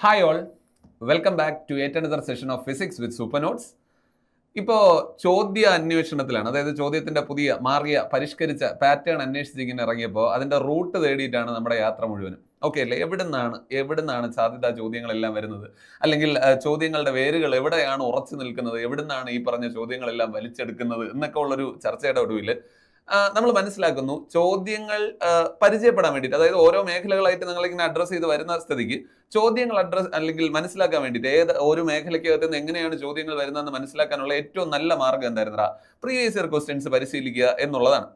Hi all, welcome back to yet another session of physics with super notes. ഇപ്പോൾ ചോദ്യ അന്വേഷണത്തിലാണ്, അതായത് ചോദ്യത്തിന്റെ പുതിയ മാറിയ പരിഷ്കരിച്ച പാറ്റേൺ അന്വേഷിച്ച് ഇങ്ങനെ ഇറങ്ങിയപ്പോൾ അതിന്റെ റൂട്ട് തേടിയിട്ടാണ് നമ്മുടെ യാത്ര മുഴുവനും. ഓക്കെ അല്ലേ? എവിടുന്നാണ് സാധ്യതാ ചോദ്യങ്ങളെല്ലാം വരുന്നത്, അല്ലെങ്കിൽ ചോദ്യങ്ങളുടെ വേരുകൾ എവിടെയാണ് ഉറച്ചു നിൽക്കുന്നത്, എവിടുന്നാണ് ഈ പറഞ്ഞ ചോദ്യങ്ങളെല്ലാം വലിച്ചെടുക്കുന്നത് എന്നൊക്കെ ഉള്ളൊരു ചർച്ചയുടെ ഒടുവിൽ നമ്മൾ മനസ്സിലാക്കുന്നു ചോദ്യങ്ങൾ പരിചയപ്പെടാൻ വേണ്ടിയിട്ട്, അതായത് ഓരോ മേഖലകളായിട്ട് നിങ്ങളിങ്ങനെ അഡ്രസ്സ് ചെയ്ത് വരുന്ന സ്ഥിതിക്ക് ചോദ്യങ്ങൾ അല്ലെങ്കിൽ മനസ്സിലാക്കാൻ വേണ്ടിയിട്ട് ഓരോ മേഖലയ്ക്കകത്ത് നിന്ന് എങ്ങനെയാണ് ചോദ്യങ്ങൾ വരുന്നതെന്ന് മനസ്സിലാക്കാനുള്ള ഏറ്റവും നല്ല മാർഗ്ഗം എന്തായിരുന്നാ? പ്രീവിയസ് ഇയർ ക്വസ്റ്റ്യൻസ് പരിശീലിക്കുക എന്നുള്ളതാണ്.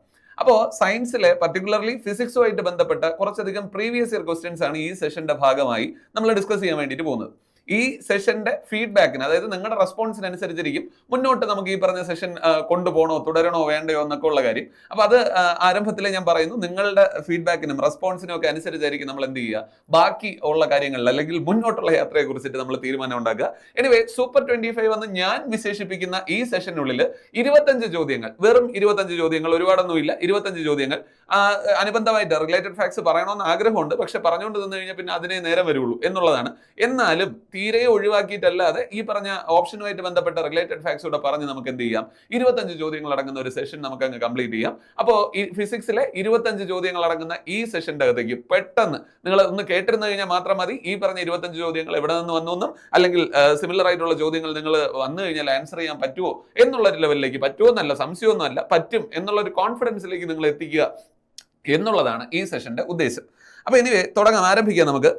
അപ്പോൾ സയൻസിലെ പർട്ടിക്കുലർലി ഫിസിക്സുമായിട്ട് ബന്ധപ്പെട്ട കുറച്ചധികം പ്രീവിയസ് ഇയർ ക്വസ്റ്റ്യൻസ് ആണ് ഈ സെഷന്റെ ഭാഗമായി നമ്മൾ ഡിസ്കസ് ചെയ്യാൻ വേണ്ടിയിട്ട് പോകുന്നത്. ഈ സെഷന്റെ ഫീഡ്ബാക്കിന്, അതായത് നിങ്ങളുടെ റെസ്പോൺസിനനുസരിച്ചിരിക്കും മുന്നോട്ട് നമുക്ക് ഈ പറഞ്ഞ സെഷൻ കൊണ്ടുപോകണോ തുടരണോ വേണ്ടയോ എന്നൊക്കെ ഉള്ള കാര്യം. അപ്പൊ അത് ആരംഭത്തിലെ ഞാൻ പറയുന്നു, നിങ്ങളുടെ ഫീഡ്ബാക്കിനും റെസ്പോൺസിനും ഒക്കെ അനുസരിച്ചായിരിക്കും നമ്മൾ എന്ത് ചെയ്യുക, ബാക്കി ഉള്ള കാര്യങ്ങളിൽ അല്ലെങ്കിൽ മുന്നോട്ടുള്ള യാത്രയെ കുറിച്ചിട്ട് നമ്മൾ തീരുമാനം ഉണ്ടാക്കുക. എനിവേ, സൂപ്പർ 25 എന്ന് ഞാൻ വിശേഷിപ്പിക്കുന്ന ഈ സെഷനുള്ളിൽ 25 ചോദ്യങ്ങൾ, വെറും 25 ചോദ്യങ്ങൾ, ഒരുപാടൊന്നുമില്ല, 25 ചോദ്യങ്ങൾ അനുബന്ധമായിട്ട് റിലേറ്റഡ് ഫാക്ട്സ് പറയണമെന്ന് ആഗ്രഹമുണ്ട്. പക്ഷെ പറഞ്ഞുകൊണ്ട് നിന്ന് കഴിഞ്ഞാൽ പിന്നെ അതിനെ നേരം വരുള്ളൂ എന്നുള്ളതാണ്. എന്നാലും തീരെ ഒഴിവാക്കിയിട്ടല്ലാതെ ഈ പറഞ്ഞ ഓപ്ഷനുമായിട്ട് ബന്ധപ്പെട്ട റിലേറ്റഡ് ഫാക്ട്സ് കൂടെ പറഞ്ഞ് നമുക്ക് എന്ത് ചെയ്യാം, 25 ചോദ്യങ്ങൾ അടങ്ങുന്ന ഒരു സെഷൻ നമുക്ക് അങ്ങ് കംപ്ലീറ്റ് ചെയ്യാം. അപ്പോൾ ഈ ഫിസിക്സിലെ 25 ചോദ്യങ്ങൾ അടങ്ങുന്ന ഈ സെഷന്റെ അകത്തേക്ക് പെട്ടെന്ന് നിങ്ങൾ ഒന്ന് കേട്ടിരുന്നു കഴിഞ്ഞാൽ മാത്രം മതി ഈ പറഞ്ഞ 25 ചോദ്യങ്ങൾ എവിടെ നിന്ന് വന്നു, അല്ലെങ്കിൽ സിമിലർ ആയിട്ടുള്ള ചോദ്യങ്ങൾ നിങ്ങൾ വന്നു കഴിഞ്ഞാൽ ആൻസർ ചെയ്യാൻ പറ്റുമോ എന്നുള്ള ഒരു ലെവലിലേക്ക്, പറ്റുമോ എന്നല്ല, സംശയമൊന്നുമല്ല, പറ്റും എന്നുള്ള ഒരു കോൺഫിഡൻസിലേക്ക് നിങ്ങൾ എത്തിക്കുക എന്നുള്ളതാണ് ഈ സെഷന്റെ ഉദ്ദേശം. അപ്പൊ എനിവേ ആരംഭിക്കാം. നമുക്ക്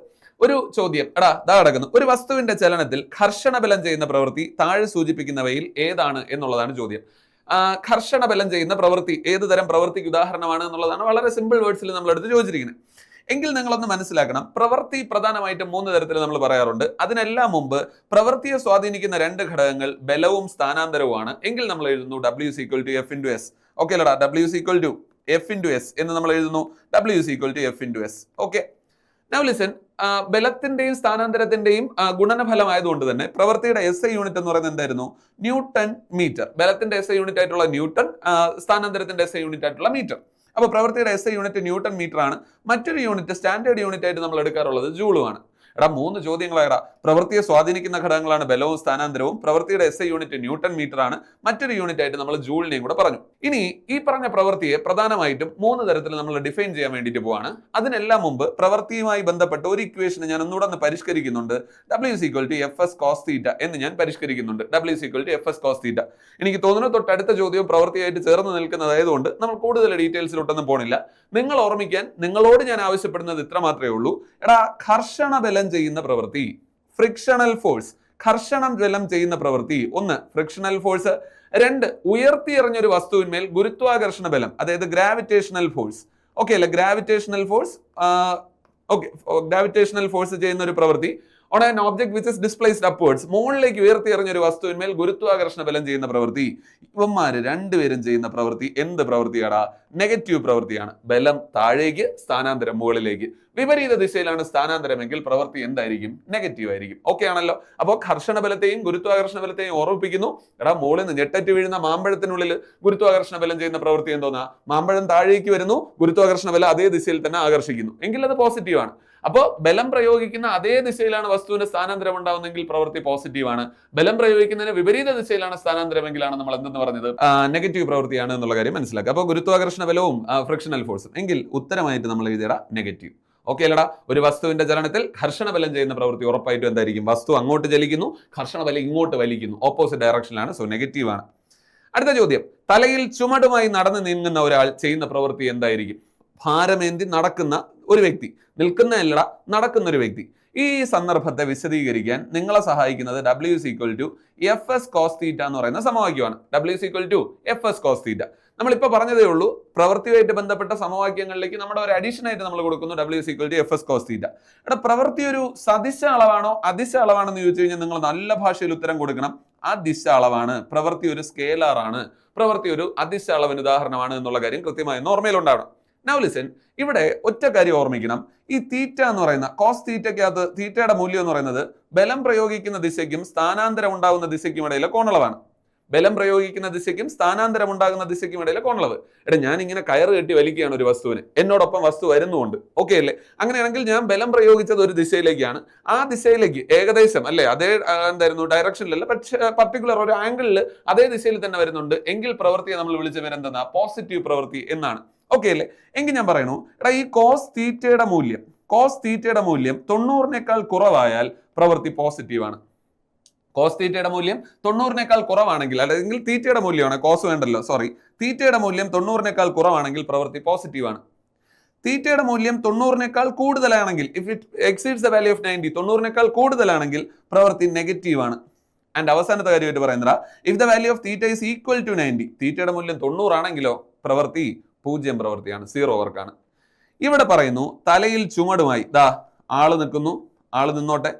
ഒരു ചോദ്യം കിടക്കുന്നു. ഒരു വസ്തുവിന്റെ ചലനത്തിൽ ഘർഷണ ബലം ചെയ്യുന്ന പ്രവൃത്തി താഴെ സൂചിപ്പിക്കുന്നവയിൽ ഏതാണ് എന്നുള്ളതാണ് ചോദ്യം. ഘർഷണ ബലം ചെയ്യുന്ന പ്രവൃത്തി ഏത് തരം പ്രവൃത്തിക്ക് ഉദാഹരണമാണ് എന്നുള്ളതാണ് വളരെ സിമ്പിൾ വേർഡ്സിൽ നമ്മൾ എടുത്ത് ചോദിച്ചിരിക്കുന്നത്. എങ്കിൽ നിങ്ങളൊന്ന് മനസ്സിലാക്കണം, പ്രവൃത്തി പ്രധാനമായിട്ടും 3 തരത്തിൽ നമ്മൾ പറയാറുണ്ട്. അതിനെല്ലാം മുമ്പ് പ്രവൃത്തിയെ സ്വാധീനിക്കുന്ന 2 ഘടകങ്ങൾ ബലവും സ്ഥാനാന്തരവുമാണ്. എങ്കിൽ നമ്മൾ എഴുതുന്നു W=F×S. ഓക്കെ അല്ലടാ, W=F×S എന്ന് നമ്മൾ എഴുതുന്നു. W=F×S. Okay, now listen. ബലത്തിന്റെയും സ്ഥാനാന്തരത്തിന്റെയും ഗുണനഫലമായതുകൊണ്ട് തന്നെ പ്രവൃത്തിയുടെ SI യൂണിറ്റ് എന്ന് പറയുന്നത് എന്തായിരുന്നു? Newton metre. ബലത്തിന്റെ SI യൂണിറ്റ് ആയിട്ടുള്ള ന്യൂട്ടൺ, സ്ഥാനാന്തരത്തിന്റെ SI യൂണിറ്റ് ആയിട്ടുള്ള മീറ്റർ. അപ്പൊ പ്രവൃത്തിയുടെ SI യൂണിറ്റ് ന്യൂട്ടൺ മീറ്റർ ആണ്. മറ്റൊരു യൂണിറ്റ്, സ്റ്റാൻഡേർഡ് യൂണിറ്റ് ആയിട്ട് നമ്മൾ എടുക്കാറുള്ളത് ജൂളുമാണ്. 3 ചോദ്യങ്ങളായടാ. പ്രവൃത്തിയെ സ്വാധീനിക്കുന്ന ഘടകങ്ങളാണ് ബലവും സ്ഥാനാന്തരവും. പ്രവൃത്തിയുടെ SI യൂണിറ്റ് ന്യൂട്ടൺ മീറ്റർ ആണ്. മറ്റൊരു യൂണിറ്റ് ആയിട്ട് നമ്മൾ ജൂളിനെയും കൂടെ പറഞ്ഞു. ഇനി ഈ പറഞ്ഞ പ്രവൃത്തിയെ പ്രധാനമായിട്ടും 3 തരത്തിൽ നമ്മൾ ഡിഫൈൻ ചെയ്യാൻ വേണ്ടിയിട്ട് പോവാണ്. അതിനെല്ലാം മുമ്പ് പ്രവൃത്തിയുമായി ബന്ധപ്പെട്ട ഒരു ഇക്വേഷന് ഞാൻ ഒന്നുകൂടെ പരിഷ്കരിക്കുന്നുണ്ട്. W=Fs cos θ എന്ന് ഞാൻ പരിഷ്കരിക്കുന്നുണ്ട്. W=Fs cos θ. എനിക്ക് തോന്നുന്നു തൊട്ടടുത്ത ചോദ്യവും പ്രവൃത്തിയായിട്ട് ചേർന്ന് നിൽക്കുന്നതായതുകൊണ്ട് നമ്മൾ കൂടുതൽ ഡീറ്റെയിൽസിലോട്ടൊന്നും പോണില്ല. നിങ്ങൾ ഓർമ്മിക്കാൻ നിങ്ങളോട് ഞാൻ ആവശ്യപ്പെടുന്നത് ഇത്ര മാത്രമേ ഉള്ളൂ. ഘർഷണ ബലം ചെയ്യുന്ന പ്രവൃത്തി, ഫ്രിക്ഷണൽ ഫോഴ്സ്, ഘർഷണം ബലം ചെയ്യുന്ന പ്രവൃത്തി 1 ഫ്രിക്ഷണൽ ഫോഴ്സ്, 2 ഉയർത്തിയെറിഞ്ഞൊരു വസ്തുവിന്മേൽ ഗുരുത്വാകർഷണ ബലം, അതായത് ഗ്രാവിറ്റേഷണൽ ഫോഴ്സ്. ഓക്കെ അല്ലെ? ഗ്രാവിറ്റേഷണൽ ഫോഴ്സ് ചെയ്യുന്ന ഒരു പ്രവൃത്തി on an object which is displaced upwards, മുകളിലേക്ക് ഉയർത്തിയെറിഞ്ഞ ഒരു വസ്തുവിന്മേൽ ഗുരുത്വാകർഷണ ബലം ചെയ്യുന്ന പ്രവൃത്തി. ഇവന്മാര് രണ്ടുപേരും ചെയ്യുന്ന പ്രവൃത്തി എന്ത് പ്രവൃത്തിയാടാ? നെഗറ്റീവ് പ്രവൃത്തിയാണ്. ബലം താഴേക്ക്, സ്ഥാനാന്തരം മുകളിലേക്ക്. വിപരീത ദിശയിലാണ് സ്ഥാനാന്തരമെങ്കിൽ പ്രവൃത്തി എന്തായിരിക്കും? നെഗറ്റീവ് ആയിരിക്കും. ഓക്കെ ആണല്ലോ? അപ്പോൾ ഘർഷണ ബലത്തെയും ഗുരുത്വാകർഷണ ബലത്തെയും ഓർമ്മിപ്പിക്കുന്നു. മുകളിൽ നിന്ന് ഞെട്ടറ്റ് വീഴുന്ന മാമ്പഴത്തിനുള്ളിൽ ഗുരുത്വാകർഷണ ബലം ചെയ്യുന്ന പ്രവൃത്തി എന്തോന്നാ? മാമ്പഴം താഴേക്ക് വരുന്നു, ഗുരുത്വാകർഷണ ബലം അതേ ദിശയിൽ തന്നെ ആകർഷിക്കുന്നു, എങ്കിൽ അത് പോസിറ്റീവ് ആണ്. അപ്പോൾ ബലം പ്രയോഗിക്കുന്ന അതേ ദിശയിലാണ് വസ്തുവിന്റെ സ്ഥാനാന്തരം ഉണ്ടാവുന്നെങ്കിൽ പ്രവൃത്തി പോസിറ്റീവ് ആണ്. ബലം പ്രയോഗിക്കുന്നതിന് വിപരീത ദിശയിലാണ് സ്ഥാനാന്തരമെങ്കിലാണ് നമ്മൾ എന്തെന്ന് പറഞ്ഞത്? നെഗറ്റീവ് പ്രവൃത്തിയാണ് എന്നുള്ള കാര്യം മനസ്സിലാക്കുക. അപ്പോൾ ഗുരുത്വാകർഷണ ബലവും ഫ്രിക്ഷണൽ ഫോഴ്സും, എങ്കിൽ ഉത്തരമായിട്ട് നമ്മൾ എഴുതിയടാ നെഗറ്റീവ്. ഓക്കെ അല്ലടാ? ഒരു വസ്തുവിന്റെ ചലനത്തിൽ ഘർഷണ ബലം ചെയ്യുന്ന പ്രവൃത്തി ഉറപ്പായിട്ടും എന്തായിരിക്കും? വസ്തു അങ്ങോട്ട് ചലിക്കുന്നു, ഘർഷണ ബലം ഇങ്ങോട്ട് വലിക്കുന്നു, ഓപ്പോസിറ്റ് ഡയറക്ഷനിലാണ്. സോ നെഗറ്റീവ് ആണ്. അടുത്ത ചോദ്യം, തലയിൽ ചുമടുമായി നടന്നു നീങ്ങുന്ന ഒരാൾ ചെയ്യുന്ന പ്രവൃത്തി എന്തായിരിക്കും? ഭാരമേന്തി നടക്കുന്ന ഒരു വ്യക്തി, നിൽക്കുന്നതല്ലടാ, നടക്കുന്ന ഒരു വ്യക്തി. ഈ സന്ദർഭത്തെ വിശദീകരിക്കാൻ നിങ്ങളെ സഹായിക്കുന്നത് W=Fs cos θ എന്ന് പറയുന്ന സമവാക്യമാണ്. W=Fs cos θ. നമ്മളിപ്പോൾ പറഞ്ഞതേ ഉള്ളൂ, പ്രവൃത്തിയുമായിട്ട് ബന്ധപ്പെട്ട സമവാക്യങ്ങളിലേക്ക് നമ്മുടെ ഒരു അഡീഷൻ ആയിട്ട് നമ്മൾ കൊടുക്കുന്നു W=Fs cos θ. പ്രവൃത്തി ഒരു സദിശ അളവാണോ അദിശ അളവാണോ എന്ന് ചോദിച്ചു കഴിഞ്ഞാൽ നിങ്ങൾ നല്ല ഭാഷയിൽ ഉത്തരം കൊടുക്കണം. അദിശ അളവാണ്. പ്രവൃത്തി ഒരു സ്കേലാർ ആണ്. പ്രവൃത്തി ഒരു അദിശ അളവിന് ഉദാഹരണമാണ് എന്നുള്ള കാര്യം കൃത്യമായി ഓർമ്മയിലുണ്ടാവണം. Now listen. ഇവിടെ ഒറ്റ കാര്യം ഓർമ്മിക്കണം. ഈ തീറ്റ എന്ന് പറയുന്ന കോസ് തീറ്റയ്ക്കകത്ത് തീറ്റയുടെ മൂല്യം എന്ന് പറയുന്നത് ബലം പ്രയോഗിക്കുന്ന ദിശയ്ക്കും സ്ഥാനാന്തരം ഉണ്ടാകുന്ന ദിശയ്ക്കും ഇടയിലെ കോണളവാണ്. ബലം പ്രയോഗിക്കുന്ന ദിശയ്ക്കും സ്ഥാനാന്തരം ഉണ്ടാകുന്ന ദിശയ്ക്കും ഇടയിലെ കോണളവ്. ഞാൻ ഇങ്ങനെ കയറ് കെട്ടി വലിക്കുകയാണ് ഒരു വസ്തുവിന്, എന്നോടൊപ്പം വസ്തു വരുന്നുണ്ട്, ഓക്കെ അല്ലേ? അങ്ങനെയാണെങ്കിൽ ഞാൻ ബലം പ്രയോഗിച്ചത് ഒരു ദിശയിലേക്കാണ്, ആ ദിശയിലേക്ക് ഏകദേശം അല്ലെ അതേ എന്തായിരുന്നു ഡയറക്ഷനിലല്ല, പക്ഷേ പർട്ടിക്കുലർ ഒരു ആംഗിളിൽ അതേ ദിശയിൽ തന്നെ വരുന്നുണ്ട് എങ്കിൽ പ്രവൃത്തിയെ നമ്മൾ വിളിച്ച പേരെന്താ? പോസിറ്റീവ് പ്രവൃത്തി എന്നാണ്. ഓക്കെ അല്ലേ? എങ്കിൽ ഞാൻ പറയണു, ഈ കോസ് തീറ്റയുടെ മൂല്യം 90-നേക്കാൾ കുറവായാൽ പ്രവൃത്തി പോസിറ്റീവാണ്. കോസ് തീറ്റയുടെ മൂല്യം 90-നേക്കാൾ കുറവാണെങ്കിൽ, അല്ലെങ്കിൽ തീറ്റയുടെ മൂല്യമാണ്, കോസ് വേണ്ടല്ലോ, സോറി, തീറ്റയുടെ മൂല്യം 90-നേക്കാൾ കുറവാണെങ്കിൽ പ്രവൃത്തി പോസിറ്റീവാണ്. തീറ്റയുടെ മൂല്യം 90-നേക്കാൾ കൂടുതലാണെങ്കിൽ, if it exceeds the value of 90, 90-നേക്കാൾ കൂടുതലാണെങ്കിൽ പ്രവൃത്തി നെഗറ്റീവ് ആണ്. ആൻഡ് അവസാനത്തെ കാര്യമായിട്ട് പറയുന്നത്, if the value of theta is equal to 90, തീറ്റയുടെ മൂല്യം 90 ആണെങ്കിലോ പ്രവൃത്തി 0 പ്രവൃത്തിയാണ്, 0 വർക്കാണ്. ഇവിടെ പറയുന്നു തലയിൽ ചുമടുമായി ആള് നിൽക്കുന്നു, ആള് നിന്നോട്ടെ,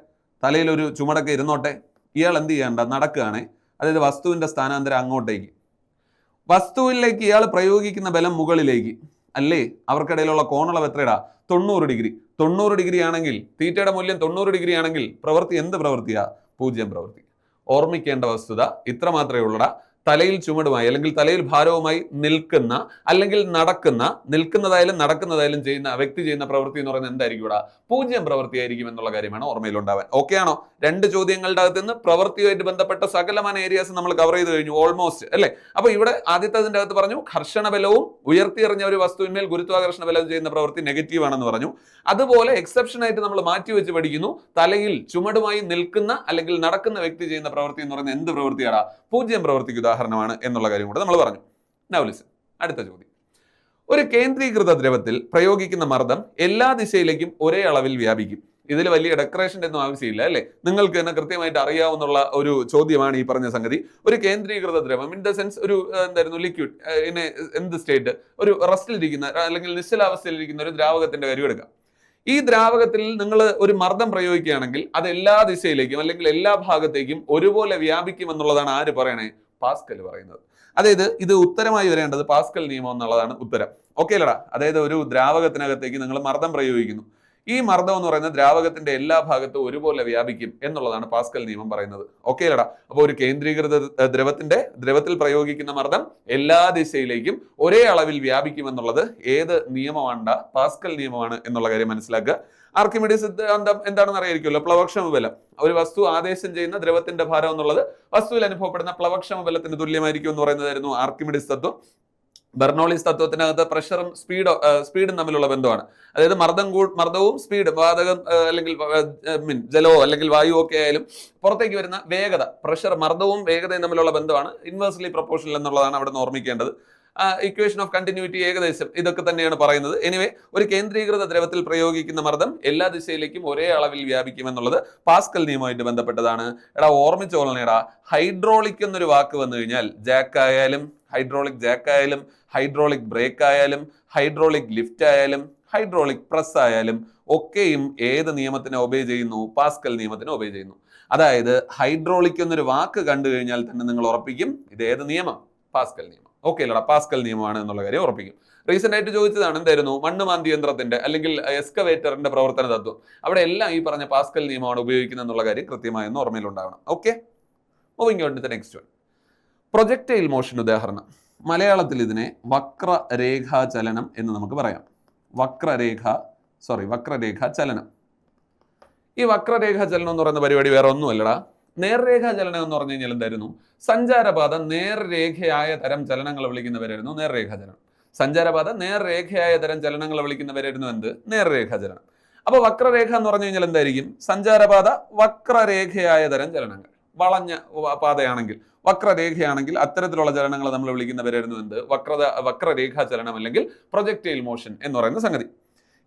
തലയിൽ ഒരു ചുമടൊക്കെ ഇരുന്നോട്ടെ, ഇയാൾ എന്ത് ചെയ്യണ്ട? നടക്കുകയാണ്. അതായത് വസ്തുവിന്റെ സ്ഥാനാന്തരം അങ്ങോട്ടേക്ക്, വസ്തുവിലേക്ക് ഇയാൾ പ്രയോഗിക്കുന്ന ബലം മുകളിലേക്ക് അല്ലേ? അവർക്കിടയിലുള്ള കോണളവ് എത്രയിടാ? 90 ഡിഗ്രി. 90 ഡിഗ്രി ആണെങ്കിൽ, തീറ്റയുടെ മൂല്യം 90 ഡിഗ്രി ആണെങ്കിൽ പ്രവൃത്തി എന്ത് പ്രവൃത്തിയാ? 0 പ്രവൃത്തി. ഓർമ്മിക്കേണ്ട വസ്തുത ഇത്ര മാത്രമേ ഉള്ളടാ. തലയിൽ ചുമടുമായി അല്ലെങ്കിൽ തലയിൽ ഭാരവുമായി നിൽക്കുന്ന, അല്ലെങ്കിൽ നിൽക്കുന്നതായാലും നടക്കുന്നതായാലും ചെയ്യുന്ന വ്യക്തി ചെയ്യുന്ന പ്രവൃത്തി എന്ന് പറയുന്നത് എന്തായിരിക്കും? ഇവിടെ 0 പ്രവൃത്തി ആയിരിക്കും എന്നുള്ള കാര്യമാണ് ഓർമ്മയിലുണ്ടാവാൻ. ഓക്കെ ആണോ? 2 ചോദ്യങ്ങളുടെ അകത്ത് നിന്ന് പ്രവൃത്തിയുമായിട്ട് ബന്ധപ്പെട്ട സകലമായ ഏരിയാസ് നമ്മൾ കവർ ചെയ്ത് കഴിഞ്ഞു ഓൾമോസ്റ്റ് അല്ലേ? അപ്പൊ ഇവിടെ ആദ്യത്തേതിന്റെ അകത്ത് പറഞ്ഞു ഘർഷണ ബലവും ഉയർത്തിയെറിഞ്ഞ ഒരു വസ്തുവിന്മേൽ ഗുരുത്വാകർഷണ ബലം ചെയ്യുന്ന പ്രവൃത്തി നെഗറ്റീവ് ആണെന്ന് പറഞ്ഞു. അതുപോലെ എക്സെപ്ഷൻ ആയിട്ട് നമ്മൾ മാറ്റി വെച്ച് പഠിക്കുന്നു, തലയിൽ ചുമടുമായി നിൽക്കുന്ന അല്ലെങ്കിൽ നടക്കുന്ന വ്യക്തി ചെയ്യുന്ന പ്രവൃത്തി എന്ന് പറയുന്നത് എന്ത് പ്രവൃത്തിയാണ്? 0 പ്രവൃത്തിക്ക് ഉദാഹരണമാണ് എന്നുള്ള കാര്യം കൂടെ നമ്മൾ പറഞ്ഞു. Now listen, അടുത്ത ചോദ്യം. ഒരു കേന്ദ്രീകൃത ദ്രവത്തിൽ പ്രയോഗിക്കുന്ന മർദ്ദം എല്ലാ ദിശയിലേക്കും ഒരേ അളവിൽ വ്യാപിക്കും. ഇതിൽ വലിയ ഡെക്കറേഷൻ്റെ ഒന്നും ആവശ്യമില്ല അല്ലേ? നിങ്ങൾക്ക് തന്നെ കൃത്യമായിട്ട് അറിയാവുന്ന ഒരു ചോദ്യമാണ് ഈ പറഞ്ഞ സംഗതി. ഒരു കേന്ദ്രീകൃത ദ്രവം ഇൻ ദ സെൻസ് ഒരു എന്തായിരുന്നു ലിക്വിഡ് ഇൻ എന്ത് സ്റ്റേറ്റ്, ഒരു റെസ്റ്റിലിരിക്കുന്ന അല്ലെങ്കിൽ നിശ്ചലാവസ്ഥയിലിരിക്കുന്ന ഒരു ദ്രാവകത്തിന്റെ കാര്യം എടുക്കാം. ഈ ദ്രാവകത്തിൽ നിങ്ങൾ ഒരു മർദ്ദം പ്രയോഗിക്കുകയാണെങ്കിൽ അത് എല്ലാ ദിശയിലേക്കും അല്ലെങ്കിൽ എല്ലാ ഭാഗത്തേക്കും ഒരുപോലെ വ്യാപിക്കും എന്നുള്ളതാണ് ആര് പറയണേ? പാസ്കൽ പറയുന്നത്. അതായത് ഇത് ഉത്തരമായി വരേണ്ടത് പാസ്കൽ നിയമം എന്നുള്ളതാണ് ഉത്തരം. ഓക്കെ അല്ലടാ? അതായത് ഒരു ദ്രാവകത്തിനകത്തേക്ക് നിങ്ങൾ മർദ്ദം പ്രയോഗിക്കുന്നു, ഈ മർദ്ദം എന്ന് പറയുന്നത് ദ്രാവകത്തിന്റെ എല്ലാ ഭാഗത്തും ഒരുപോലെ വ്യാപിക്കും എന്നുള്ളതാണ് പാസ്കൽ നിയമം പറയുന്നത്. ഓക്കെ അല്ലടാ? അപ്പോൾ ഒരു കേന്ദ്രീകൃത ദ്രവത്തിൽ പ്രയോഗിക്കുന്ന മർദ്ദം എല്ലാ ദിശയിലേക്കും ഒരേ അളവിൽ വ്യാപിക്കും എന്നുള്ളത് ഏത് നിയമമാണ്? പാസ്കൽ നിയമമാണ് എന്നുള്ള കാര്യം മനസ്സിലാക്കുക. ആർക്കിമിഡീസ് സിദ്ധാന്തം എന്താണെന്ന് അറിയായിരിക്കുമല്ലോ, പ്ലവക്ഷമ ബലം. ഒരു വസ്തു ആദേശം ചെയ്യുന്ന ദ്രവത്തിന്റെ ഭാരം എന്നുള്ളത് വസ്തുവിൽ അനുഭവപ്പെടുന്ന പ്ലവക്ഷമ ബലത്തിന് തുല്യമായിരിക്കും എന്ന് പറയുന്നതായിരുന്നു ആർക്കിമിഡീസ് തത്വം. ബെർണോളിസ് തത്വത്തിനകത്ത് പ്രഷറും സ്പീഡും തമ്മിലുള്ള ബന്ധമാണ്. അതായത് മർദ്ദവും സ്പീഡ്, വാതകം അല്ലെങ്കിൽ ജലമോ അല്ലെങ്കിൽ വായുവോ ഒക്കെ ആയാലും പുറത്തേക്ക് വരുന്ന വേഗത, പ്രഷർ, മർദ്ദവും വേഗതയും തമ്മിലുള്ള ബന്ധമാണ് ഇൻവേഴ്സ്ലി പ്രൊപ്പോർഷണൽ എന്നുള്ളതാണ് അവിടെ നിന്ന് ഓർമ്മിക്കേണ്ടത്. ഇക്വേഷൻ ഓഫ് കണ്ടിന്യൂറ്റി ഏകദേശം ഇതൊക്കെ തന്നെയാണ് പറയുന്നത്. എനിവേ, ഒരു കേന്ദ്രീകൃത ദ്രവത്തിൽ പ്രയോഗിക്കുന്ന മർദ്ദം എല്ലാ ദിശയിലേക്കും ഒരേ അളവിൽ വ്യാപിക്കും എന്നുള്ളത് പാസ്കൽ നിയമമായിട്ട് ബന്ധപ്പെട്ടതാണ്. ഓർമ്മിച്ചോളണേടാ, ഹൈഡ്രോളിക് എന്നൊരു വാക്ക് വന്നു കഴിഞ്ഞാൽ ജാക്കായാലും ഹൈഡ്രോളിക് ജാക്കായാലും ഹൈഡ്രോളിക് ബ്രേക്ക് ആയാലും ഹൈഡ്രോളിക് ലിഫ്റ്റ് ആയാലും ഹൈഡ്രോളിക് പ്രസ് ആയാലും ഒക്കെയും ഏത് നിയമത്തിനെ ഒബേ ചെയ്യുന്നു? പാസ്കൽ നിയമത്തിനെ ഒബേ ചെയ്യുന്നു. അതായത് ഹൈഡ്രോളിക് എന്നൊരു വാക്ക് കണ്ടു കഴിഞ്ഞാൽ തന്നെ നിങ്ങൾ ഉറപ്പിക്കും ഇത് ഏത് നിയമം? പാസ്കൽ നിയമം. ഓക്കെ അല്ലടാ? പാസ്കൽ നിയമമാണ് എന്നുള്ള കാര്യം ഉറപ്പിക്കും. റീസെന്റ് ആയിട്ട് ചോദിച്ചതാണ് എന്തായിരുന്നു? മണ്ണുമാന്തി യന്ത്രത്തിന്റെ അല്ലെങ്കിൽ എക്സ്കവേറ്ററിന്റെ പ്രവർത്തന തത്വം. അവിടെ എല്ലാം ഈ പറഞ്ഞ പാസ്കൽ നിയമമാണ് ഉപയോഗിക്കുന്നത് എന്നുള്ള കാര്യം കൃത്യമായെന്ന് ഓർമ്മയിലുണ്ടാവണം. Okay, moving on to the next one. Projectile motion ഉദാഹരണം. മലയാളത്തിൽ ഇതിനെ വക്രരേഖാ ചലനം എന്ന് നമുക്ക് പറയാം. വക്രരേഖാ ചലനം. ഈ വക്രരേഖാ ചലനം എന്ന് പറയുന്ന പരിപാടി വേറെ ഒന്നുമല്ലടാ. നേർരേഖാ ചലനം എന്ന് പറഞ്ഞു കഴിഞ്ഞാൽ എന്തായിരുന്നു? സഞ്ചാരപാത നേർരേഖയായ തരം ചലനങ്ങൾ വിളിക്കുന്നവരായിരുന്നു നേർരേഖാ ചലനം. സഞ്ചാരപാത നേർരേഖയായ തരം ചലനങ്ങൾ വിളിക്കുന്നവരായിരുന്നു എന്ത്? നേർരേഖാ ചലനം. അപ്പൊ വക്രരേഖ എന്ന് പറഞ്ഞു കഴിഞ്ഞാൽ എന്തായിരിക്കും? സഞ്ചാരപാത വക്രരേഖയായ തരം ചലനങ്ങൾ. വളഞ്ഞ പാതയാണെങ്കിൽ, വക്രരേഖയാണെങ്കിൽ അത്തരത്തിലുള്ള ചലനങ്ങൾ നമ്മൾ വിളിക്കുന്നവരായിരുന്നു എന്ത്? വക്രരേഖാ ചലനം അല്ലെങ്കിൽ പ്രൊജക്ടൈൽ മോഷൻ എന്ന് പറയുന്ന സംഗതി.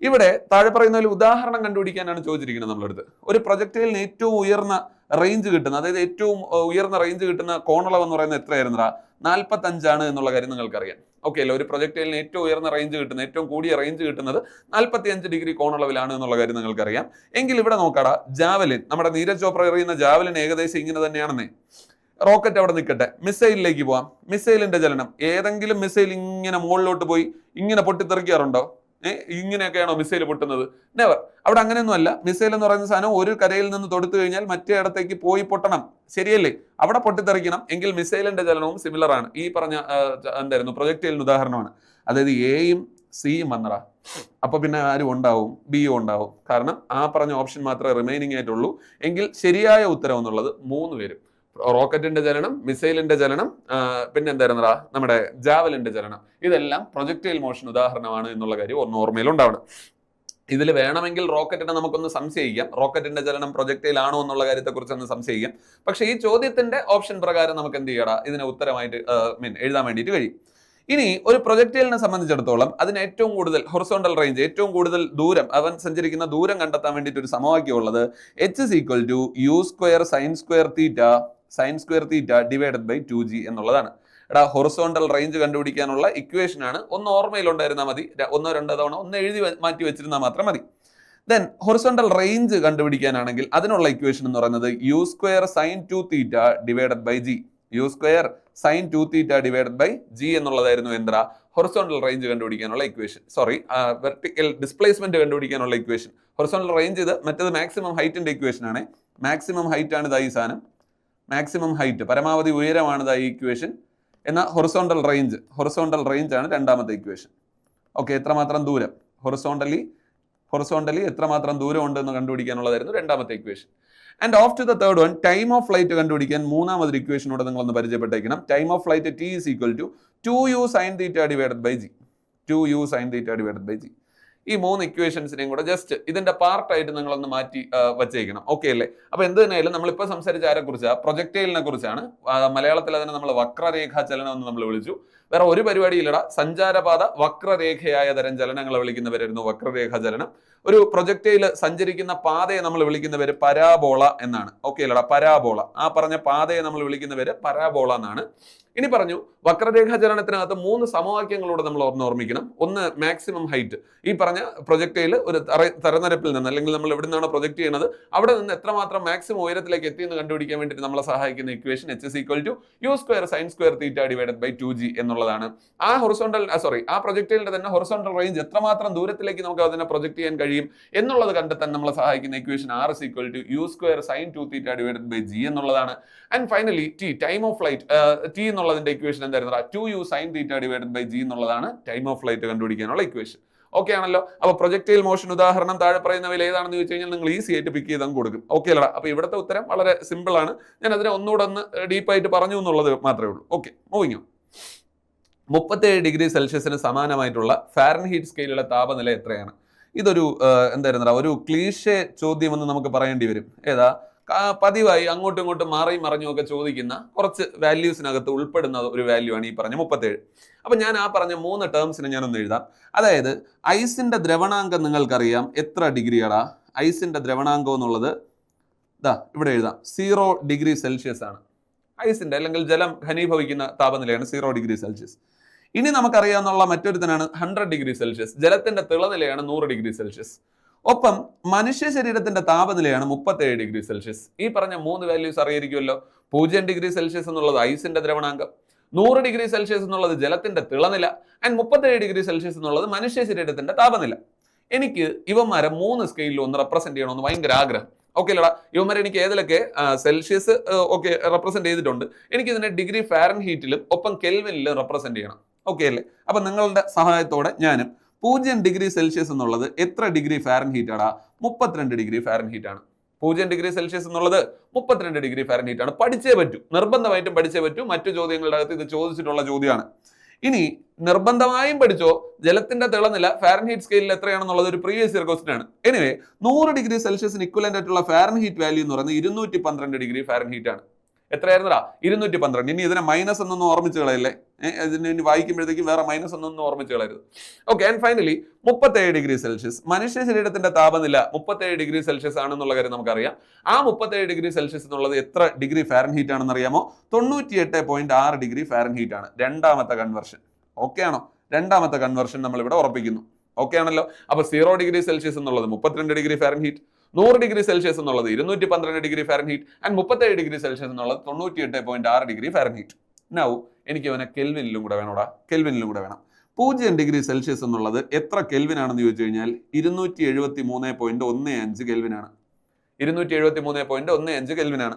ഇവിടെ താഴെ പറയുന്ന ഒരു ഉദാഹരണം കണ്ടുപിടിക്കാനാണ് ചോദിച്ചിരിക്കുന്നത് നമ്മളെടുത്ത്. ഒരു പ്രൊജക്ടൈലിന് ഏറ്റവും ഉയർന്ന റേഞ്ച് കിട്ടുന്ന, അതായത് ഏറ്റവും ഉയർന്ന റേഞ്ച് കിട്ടുന്ന കോണളവ് എന്ന് പറയുന്നത് എത്രയായിരുന്നടാ? 45 എന്നുള്ള കാര്യം നിങ്ങൾക്കറിയാം. ഓക്കെ അല്ലേ? ഒരു പ്രൊജക്ടൈലിന് ഏറ്റവും ഉയർന്ന റേഞ്ച് കിട്ടുന്നത്, ഏറ്റവും കൂടിയ റേഞ്ച് കിട്ടുന്നത് 45 ഡിഗ്രി കോണളവിലാണ് എന്നുള്ള കാര്യം നിങ്ങൾക്കറിയാം. എങ്കിൽ ഇവിടെ നോക്കാടാ, ജാവലിൻ, നമ്മുടെ നീരജ് ചോപ്ര എറിയുന്ന ജാവലിൻ ഏകദേശം ഇങ്ങനെ തന്നെയാണെന്നേ. റോക്കറ്റ് അവിടെ നിൽക്കട്ടെ, മിസൈലിലേക്ക് പോവാം. മിസൈലിന്റെ ചലനം, ഏതെങ്കിലും മിസൈൽ ഇങ്ങനെ മുകളിലോട്ട് പോയി ഇങ്ങനെ പൊട്ടിത്തെറിക്കാറുണ്ടോ? ഇങ്ങനെയൊക്കെയാണോ മിസൈൽ പൊട്ടുന്നത്? നെവർ. അവിടെ അങ്ങനെയൊന്നും അല്ല. മിസൈൽ എന്ന് പറയുന്ന സാധനം ഒരു കരയിൽ നിന്ന് തൊടുത്തു കഴിഞ്ഞാൽ മറ്റേ ഇടത്തേക്ക് പോയി പൊട്ടണം, ശരിയല്ലേ? അവിടെ പൊട്ടിത്തെറിക്കണം. എങ്കിൽ മിസൈലിന്റെ ചലനവും സിമിലർ ആണ്. ഈ പറഞ്ഞ എന്തായിരുന്നു പ്രൊജക്ടൈലിന് ഉദാഹരണമാണ്. അതായത് എയും സിയും വന്നറ, അപ്പൊ പിന്നെ ആരും ഉണ്ടാവും? ബിയും ഉണ്ടാവും. കാരണം ആ പറഞ്ഞ ഓപ്ഷൻ മാത്രമേ റിമൈനിങ് ആയിട്ടുള്ളൂ. എങ്കിൽ ശരിയായ ഉത്തരം എന്നുള്ളത് 3 പേരും. റോക്കറ്റിന്റെ ചലനം, മിസൈലിന്റെ ചലനം, പിന്നെ എന്തായിരുന്നടാ നമ്മുടെ ജാവലിന്റെ ചലനം. ഇതെല്ലാം പ്രൊജക്ടൈൽ മോഷൻ ഉദാഹരണമാണ് എന്നുള്ള കാര്യം ഒന്ന് ഓർമ്മയിൽ ഉണ്ടാവണം. ഇതിൽ വേണമെങ്കിൽ റോക്കറ്റിനെ നമുക്കൊന്ന് സംശയിക്കാം, റോക്കറ്റിന്റെ ചലനം പ്രൊജക്ടൈൽ ആണോ എന്നുള്ള കാര്യത്തെക്കുറിച്ച് ഒന്ന് സംശയിക്കാം. പക്ഷേ ഈ ചോദ്യത്തിന്റെ ഓപ്ഷൻ പ്രകാരം നമുക്ക് എന്ത് ചെയ്യടാ, ഇതിനെ ഉത്തരമായിട്ട് എഴുതാൻ വേണ്ടിയിട്ട് കഴിയും. ഇനി ഒരു പ്രൊജക്ടൈലിനെ സംബന്ധിച്ചിടത്തോളം അതിന് ഏറ്റവും കൂടുതൽ ഹൊറിസോണ്ടൽ റേഞ്ച്, ഏറ്റവും കൂടുതൽ ദൂരം, അവൻ സഞ്ചരിക്കുന്ന ദൂരം കണ്ടെത്താൻ വേണ്ടിയിട്ട് ഒരു സമവാക്യം ഉള്ളത് h=u²sin²θ ഡിവൈഡഡ് ബൈ 2g എന്നുള്ളതാണ്. എടാ, ഹൊറിസോണ്ടൽ റേഞ്ച് കണ്ടുപിടിക്കാനുള്ള ഇക്വേഷൻ ആണ്. ഒന്ന് ഓർമ്മയിൽ ഉണ്ടായിരുന്നാൽ മതി, 1-2 തവണ ഒന്ന് എഴുതി മാറ്റി വെച്ചിരുന്നാൽ മാത്രം മതി. ദെൻ ഹൊറിസോണ്ടൽ റേഞ്ച് കണ്ടുപിടിക്കാനാണെങ്കിൽ അതിനുള്ള ഇക്വേഷൻ എന്ന് പറയുന്നത് u²sin2θ divided by g. u²sin2θ divided by g എന്നുള്ളതായിരുന്നു എന്താ ഹൊറിസോണ്ടൽ റേഞ്ച് കണ്ടുപിടിക്കാനുള്ള ഇക്വേഷൻ. വെർട്ടിക്കൽ ഡിസ്പ്ലേസ്മെന്റ് കണ്ടുപിടിക്കാനുള്ള ഇക്വേഷൻ. ഹൊറിസോണ്ടൽ റേഞ്ച് ഇത്, മറ്റേത് മാക്സിമം ഹൈറ്റിന്റെ ഇക്വേഷൻ ആണ്. മാക്സിമം ഹൈറ്റ് ആണ് ഇതാ ഈ സാധനം, മാക്സിമം ഹൈറ്റ്, പരമാവധി ഉയരമാണ് ഇതാ ഈ ഇക്വേഷൻ. എന്നാൽ ഹൊറിസോണ്ടൽ റേഞ്ച് ആണ് രണ്ടാമത്തെ ഇക്വേഷൻ. ഓക്കെ, എത്രമാത്രം ദൂരം ഹൊറിസോണ്ടലി എത്രമാത്രം ദൂരം ഉണ്ടെന്ന് കണ്ടുപിടിക്കാനുള്ളതായിരുന്നു രണ്ടാമത്തെ equation. And off to the third one, time of flight കണ്ടുപിടിക്കാൻ മൂന്നാമതൊരു ഇക്വേഷനോട് നിങ്ങളൊന്ന് പരിചയപ്പെട്ടേക്കണം. Time of flight t = 2u sin θ divided by g. ഈ 3 ഇക്വേഷൻസിനെയും കൂടെ ജസ്റ്റ് ഇതിന്റെ പാർട്ടായിട്ട് നിങ്ങളൊന്ന് മാറ്റി വച്ചേക്കണം. ഓക്കെ അല്ലേ? അപ്പൊ എന്ത് തന്നെയായാലും നമ്മളിപ്പോൾ സംസാരിച്ച ആരെ കുറിച്ചാണ്? പ്രൊജക്ടൈലിനെ കുറിച്ചാണ്. മലയാളത്തിൽ അതിനെ നമ്മൾ വക്രരേഖാ ചലനം എന്ന് നമ്മൾ വിളിച്ചു. വേറെ ഒരു പരിപാടിയില്ലടാ. സഞ്ചാരപാത വക്രരേഖയായ തരം ചലനങ്ങളെ വിളിക്കുന്നവരായിരുന്നു വക്രരേഖാ ചലനം. ഒരു പ്രൊജക്ടൈൽ സഞ്ചരിക്കുന്ന പാതയെ നമ്മൾ വിളിക്കുന്ന പേര് പരാബോള എന്നാണ്. ഓക്കെ അല്ലടാ, പരാബോള. ആ പറഞ്ഞ പാതയെ നമ്മൾ വിളിക്കുന്ന പേര് പരാബോള എന്നാണ്. ഇനി പറഞ്ഞു, വക്രരേഖാ ചലനത്തിനകത്ത് 3 സമവാക്യങ്ങളോട് നമ്മൾ ഓർമ്മിക്കണം. ഒന്ന് മാക്സിമം ഹൈറ്റ്. ഈ പറഞ്ഞ പ്രൊജക്ടൈൽ ഒരു തരനിരപ്പിൽ നിന്ന്, അല്ലെങ്കിൽ നമ്മൾ എവിടെ നിന്നാണ് പ്രൊജക്ട് ചെയ്യുന്നത് അവിടെ നിന്ന് എത്രമാത്രം മാക്സിമം ഉയരത്തിലേക്ക് എത്തിയെന്ന് കണ്ടുപിടിക്കാൻ വേണ്ടിയിട്ട് നമ്മളെ സഹായിക്കുന്ന equation h=u²sin²θ divided by 2g എന്നുള്ളതാണ്. ആ പ്രൊജക്ടൈലിന്റെ തന്നെ ഹൊറിസോണ്ടൽ റേഞ്ച് എത്രമാത്രം ദൂരത്തിലേക്ക് നമുക്ക് അതിനെ പ്രൊജക്ട് ചെയ്യാൻ കഴിയും എന്നുള്ളത് കണ്ടെത്താൻ നമ്മളെ സഹായിക്കുന്ന equation r=u²sin2θ divided by g എന്നുള്ളതാണ്. And finally time of flight, t എന്നുള്ളതിന്റെ ഇക്വേഷൻ എന്തായിരുന്നു? 2u sin θ divided by g എന്നുള്ളതാണ് ടൈം ഓഫ് ഫ്ലൈറ്റ് കണ്ടുപിടിക്കാനുള്ള ഇക്വേഷൻ. ഓക്കെ ആണല്ലോ? അപ്പൊ പ്രൊജക്ടൈൽ മോഷൻ ഉദാഹരണം താഴെ പറയുന്നവയിൽ ഏതാണെന്ന് ചോദിച്ചു കഴിഞ്ഞാൽ നിങ്ങൾ ഈസി ആയിട്ട് പിക്ക് ചെയ്ത് കൊടുക്കും. ഓക്കെ അല്ലടാ? അപ്പൊ ഇവിടുത്തെ ഉത്തരം വളരെ സിമ്പിൾ ആണ്. ഞാൻ അതിനെ ഒന്നുകൂടെ ഡീപ്പായിട്ട് പറഞ്ഞു എന്നുള്ളത് മാത്രമേ ഉള്ളൂ. Okay, moving on. 37 ഡിഗ്രി സെൽഷ്യസിന് സമാനമായിട്ടുള്ള ഫാരൻഹീറ്റ് സ്കെയിലുള്ള താപനില എത്രയാണ്? ഇതൊരു എന്തായിരുന്നടാ, ഒരു ക്ലീഷേ ചോദ്യം എന്ന് നമുക്ക് പറയേണ്ടി വരും. ഏതാ? പതിവായി അങ്ങോട്ടും ഇങ്ങോട്ടും മാറിയും മറിഞ്ഞും ഒക്കെ ചോദിക്കുന്ന കുറച്ച് വാല്യൂസിനകത്ത് ഉൾപ്പെടുന്ന ഒരു വാല്യൂ ആണ് ഈ പറഞ്ഞ 37. അപ്പൊ ഞാൻ ആ പറഞ്ഞ 3 ടേംസിനെ ഞാനൊന്ന് എഴുതാം. അതായത് ഐസിന്റെ ദ്രവണാങ്കം നിങ്ങൾക്കറിയാം എത്ര ഡിഗ്രിയാടാ? ഐസിന്റെ ദ്രവണാങ്കം എന്നുള്ളത് ഇവിടെ എഴുതാം, 0 ഡിഗ്രി സെൽഷ്യസ് ആണ്. ഐസിന്റെ അല്ലെങ്കിൽ ജലം ഘനീഭവിക്കുന്ന താപനിലയാണ് 0 ഡിഗ്രി സെൽഷ്യസ്. ഇനി നമുക്കറിയാവുന്ന മറ്റൊരുത്തനാണ് 100 ഡിഗ്രി സെൽഷ്യസ്. ജലത്തിന്റെ തിളനിലയാണ് 100 ഡിഗ്രി സെൽഷ്യസ്. ഒപ്പം മനുഷ്യ ശരീരത്തിന്റെ താപനിലയാണ് 37 ഡിഗ്രി സെൽഷ്യസ്. ഈ പറഞ്ഞ 3 വാല്യൂസ് അറിയിരിക്കുമല്ലോ. 0 ഡിഗ്രി സെൽഷ്യസ് എന്നുള്ളത് ഐസിന്റെ ദ്രവണാങ്കം, 100 ഡിഗ്രി സെൽഷ്യസ് എന്നുള്ളത് ജലത്തിന്റെ തിളനില, ആൻഡ് 37 ഡിഗ്രി സെൽഷ്യസ് എന്നുള്ളത് മനുഷ്യ ശരീരത്തിന്റെ താപനില. എനിക്ക് ഇവന്മാരെ 3 സ്കെയിലിൽ ഒന്ന് റെപ്രസെന്റ് ചെയ്യണമെന്ന് ഭയങ്കര ആഗ്രഹം. ഓക്കെ അല്ലടാ? ഇവന്മാരെ എനിക്ക് ഏതിലൊക്കെ സെൽഷ്യസ് ഓക്കെ റെപ്രസെന്റ് ചെയ്തിട്ടുണ്ട്. എനിക്ക് ഇതിനെ ഡിഗ്രി ഫാരൻഹീറ്റിലും ഒപ്പം കെൽവിനിലും റെപ്രസെന്റ് ചെയ്യണം. ഓക്കെ അല്ലേ? അപ്പൊ നിങ്ങളുടെ സഹായത്തോടെ ഞാനും 0 ഡിഗ്രി സെൽഷ്യസ് എന്നുള്ളത് എത്ര ഡിഗ്രി ഫാരൻഹീറ്റ് ആടാ? 32 ഡിഗ്രി ഫാരൻഹീറ്റ് ആണ്. 0 ഡിഗ്രി സെൽഷ്യസ് എന്നുള്ളത് 32 ഡിഗ്രി ഫാരൻഹീറ്റ് ആണ്. പഠിച്ചേ പറ്റൂ, നിർബന്ധമായിട്ടും പഠിച്ചേ പറ്റൂ. മറ്റു ചോദ്യങ്ങളുടെ അകത്ത് ഇത് ചോദിച്ചിട്ടുള്ള ചോദ്യമാണ്. ഇനി നിർബന്ധമായും പഠിച്ചോ, ജലത്തിന്റെ തിളനില ഫാരൻഹീറ്റ് സ്കെയിലിൽ എത്രയാണെന്നുള്ളത് ഒരു പ്രീവിയസ് ഇയർ ക്വസ്റ്റൻ ആണ്. എനിവേ 100 ഡിഗ്രി സെൽഷ്യസിന് ഇക്വലന്റ് ആയിട്ടുള്ള ഫാരൻഹീറ്റ് വാല്യൂ എന്ന് പറയുന്നത് 212 ഡിഗ്രി ഫാരൻഹീറ്റ് ആണ്. എത്രയായിരുന്നടാ? 212. ഇനി ഇതിനെ മൈനസ് എന്നൊന്നും ഓർമ്മിച്ച് കളയല്ലേ. ഇതിന് വായിക്കുമ്പോഴത്തേക്കും വേറെ മൈനസ് എന്നൊന്നും ഓർമ്മിച്ച് കളയരുത്. Okay, and finally 37 degree Celsius. മനുഷ്യ ശരീരത്തിന്റെ താപനില 37 ഡിഗ്രി സെൽഷ്യസ് ആണെന്നുള്ള കാര്യം നമുക്കറിയാം. ആ 37 ഡിഗ്രി സെൽഷ്യസ് എന്നുള്ളത് എത്ര ഡിഗ്രി ഫാരൻഹീറ്റ് ആണെന്ന് അറിയാമോ? 98.6 ഡിഗ്രി ഫാരൻഹീറ്റ് ആണ്. രണ്ടാമത്തെ കൺവെർഷൻ. ഓക്കെ ആണോ? രണ്ടാമത്തെ കൺവെർഷൻ നമ്മൾ ഇവിടെ ഉറപ്പിക്കുന്നു. ഓക്കെ ആണല്ലോ? അപ്പൊ 0 ഡിഗ്രി സെൽഷ്യസ് എന്നുള്ളത് 32 ഡിഗ്രി ഫാരൻഹീറ്റ്, 100 ഡിഗ്രി സെൽഷ്യസ് എന്നുള്ളത് 212 degree Fahrenheit, and 37 degree Celsius എന്നുള്ളത് 98.6 ഡിഗ്രി ഫാരൻഹീറ്റ്. നൗ എനിക്ക് അവനെ കെൽവിനിലും കൂടെ വേണോടാ, കെൽവിനിലും കൂടെ വേണം. 0°C എന്നുള്ളത് എത്ര കെൽവിൻ ആണെന്ന് ചോദിച്ചു കഴിഞ്ഞാൽ 273.15 കെൽവിനാണ്. 273.15 കെൽവിനാണ്.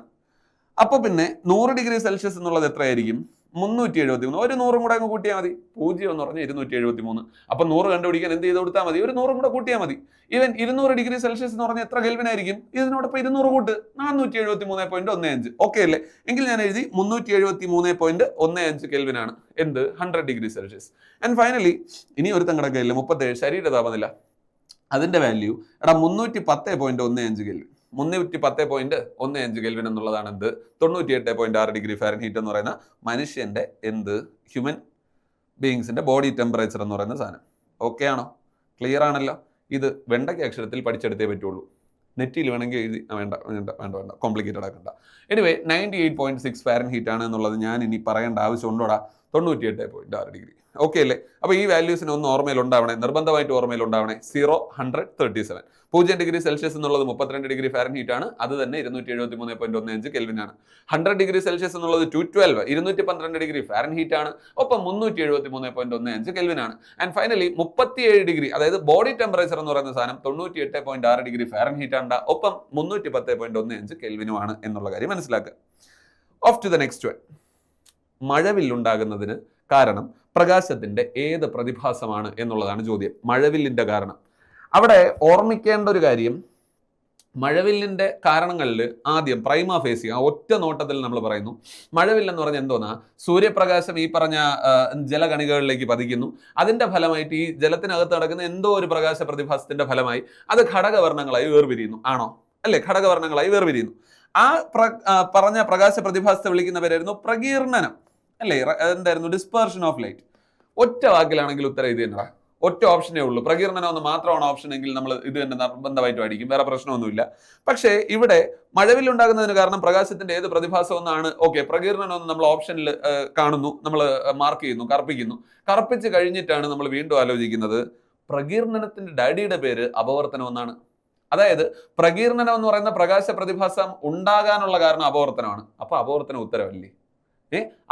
അപ്പൊ പിന്നെ 100°C എന്നുള്ളത് എത്രയായിരിക്കും? 373. ഒരു 100 കൂടെ അങ്ങ് കൂട്ടിയാൽ മതി. 0 എന്ന് പറഞ്ഞാൽ 273. അപ്പൊ 100 കണ്ടുപിടിക്കാൻ എന്ത് ചെയ്ത് കൊടുത്താൽ മതി? ഒരു 100 കൂടെ കൂട്ടിയാൽ മതി. ഈവൻ 200°C എന്ന് പറഞ്ഞാൽ എത്ര കെൽവിൻ ആയിരിക്കും? ഇതിനോടൊപ്പം 200 കൂട്ട് 473.15. ഓക്കെ അല്ലേ? എങ്കിൽ ഞാൻ എഴുതി 373.15 കെൽവിൻ ആണ് എന്ത്? 100°C. ആൻഡ് ഫൈനലി ഇനി ഒരു തങ്കടക്കയില്ല 37 ശരീര താപനില. അതിന്റെ വാല്യൂ 310.15 കെൽവിൻ. 310.15 കെൽവിൻ എന്നുള്ളതാണ് എന്ത്? 98.6°F എന്ന് പറയുന്ന മനുഷ്യന്റെ എന്ത്? ഹ്യൂമൻ ബീയിങ്സിന്റെ ബോഡി ടെമ്പറേച്ചർ എന്ന് പറയുന്ന സാധനം. ഓക്കെ ആണോ? ക്ലിയർ ആണല്ലോ? ഇത് വെണ്ടയ്ക്ക് അക്ഷരത്തിൽ പഠിച്ചെടുത്തേ പറ്റുള്ളൂ. നെറ്റിൽ വേണമെങ്കിൽ എഴുതി വേണ്ട കോംപ്ലിക്കേറ്റഡ് ആക്കണ്ട. എനിവേ 98.6 ആണ് എന്നുള്ളത് ഞാൻ ഇനി പറയേണ്ട ആവശ്യമുണ്ടോടാ? 98.6°. ഓക്കെ അല്ലേ? അപ്പൊ ഈ വാല്യൂസിന് ഒന്ന് ഓർമ്മയിൽ ഉണ്ടാവണേ, നിർബന്ധമായിട്ട് ഓർമ്മയിൽ ഉണ്ടാവണേ. 0, 100, 37. 0°C എന്നുള്ളത് 32°F ആണ്. അത് തന്നെ 273.15 കെൽവിൻ ആണ്. 100°C എന്നുള്ളത് 212, 212°F ആണ്. ഒപ്പം 373.15 കെൽവിൻ ആണ്. ആൻഡ് ഫൈനലി 37°, അതായത് ബോഡി ടെമ്പറേച്ചർ എന്ന് പറയുന്ന സാധനം 98.6°F ആണ്. ഒപ്പം 310.15 കെൽവിനുമാണ് എന്നുള്ള കാര്യം മനസ്സിലാക്കുക. Off to the next one. മഴവില്ലുണ്ടാകുന്നതിന് കാരണം പ്രകാശത്തിന്റെ ഏത് പ്രതിഭാസമാണ് എന്നുള്ളതാണ് ചോദ്യം. മഴവില്ലിന്റെ കാരണം. അവിടെ ഓർമ്മിക്കേണ്ട ഒരു കാര്യം, മഴവില്ലിന്റെ കാരണങ്ങളിൽ ആദ്യം പ്രൈമ ഫേസി, ഒറ്റ നോട്ടത്തിൽ നമ്മൾ പറയുന്നു മഴവില്ലെന്ന് പറഞ്ഞാൽ എന്തോന്നാ? സൂര്യപ്രകാശം ഈ പറഞ്ഞ ജലകണികകളിലേക്ക് പതിക്കുന്നു. അതിന്റെ ഫലമായിട്ട് ഈ ജലത്തിനകത്ത് നടക്കുന്ന എന്തോ ഒരു പ്രകാശ പ്രതിഭാസത്തിന്റെ ഫലമായി അത് ഘടകവർണ്ണങ്ങളായി വേർപിരിയുന്നു. ആണോ? അല്ലെ? ഘടകവർണ്ണങ്ങളായി വേർപിരിയുന്നു. ആ പറഞ്ഞ പ്രകാശ പ്രതിഭാസത്തെ വിളിക്കുന്ന പേരായിരുന്നു പ്രകീർണനം. അല്ലേ? എന്തായിരുന്നു? Dispersion of light. ഒറ്റ വാക്കിലാണെങ്കിൽ ഉത്തരം ഇത് തന്നെടാ. ഒറ്റ ഓപ്ഷനേ ഉള്ളൂ. പ്രകീർണനം ഒന്ന് മാത്രമാണ് ഓപ്ഷൻ എങ്കിൽ നമ്മൾ ഇത് തന്നെ നിർബന്ധമായിട്ട് അടിക്കും, വേറെ പ്രശ്നമൊന്നുമില്ല. പക്ഷേ ഇവിടെ മഴവില്ലുണ്ടാകുന്നതിന് കാരണം പ്രകാശത്തിന്റെ ഏത് പ്രതിഭാസം എന്നാണ്. ഓക്കെ, പ്രകീർണനം ഒന്ന് നമ്മൾ ഓപ്ഷനിൽ കാണുന്നു, നമ്മൾ മാർക്ക് ചെയ്യുന്നു, കറുപ്പിക്കുന്നു. കറുപ്പിച്ച് കഴിഞ്ഞിട്ടാണ് നമ്മൾ വീണ്ടും ആലോചിക്കുന്നത് പ്രകീർണനത്തിന്റെ ഡാഡിയുടെ പേര് അപവർത്തനം എന്നാണ്. അതായത് പ്രകീർണനം എന്ന് പറയുന്ന പ്രകാശ പ്രതിഭാസം ഉണ്ടാകാനുള്ള കാരണം അപവർത്തനമാണ്. അപ്പൊ അപവർത്തനം ഉത്തരവല്ലേ?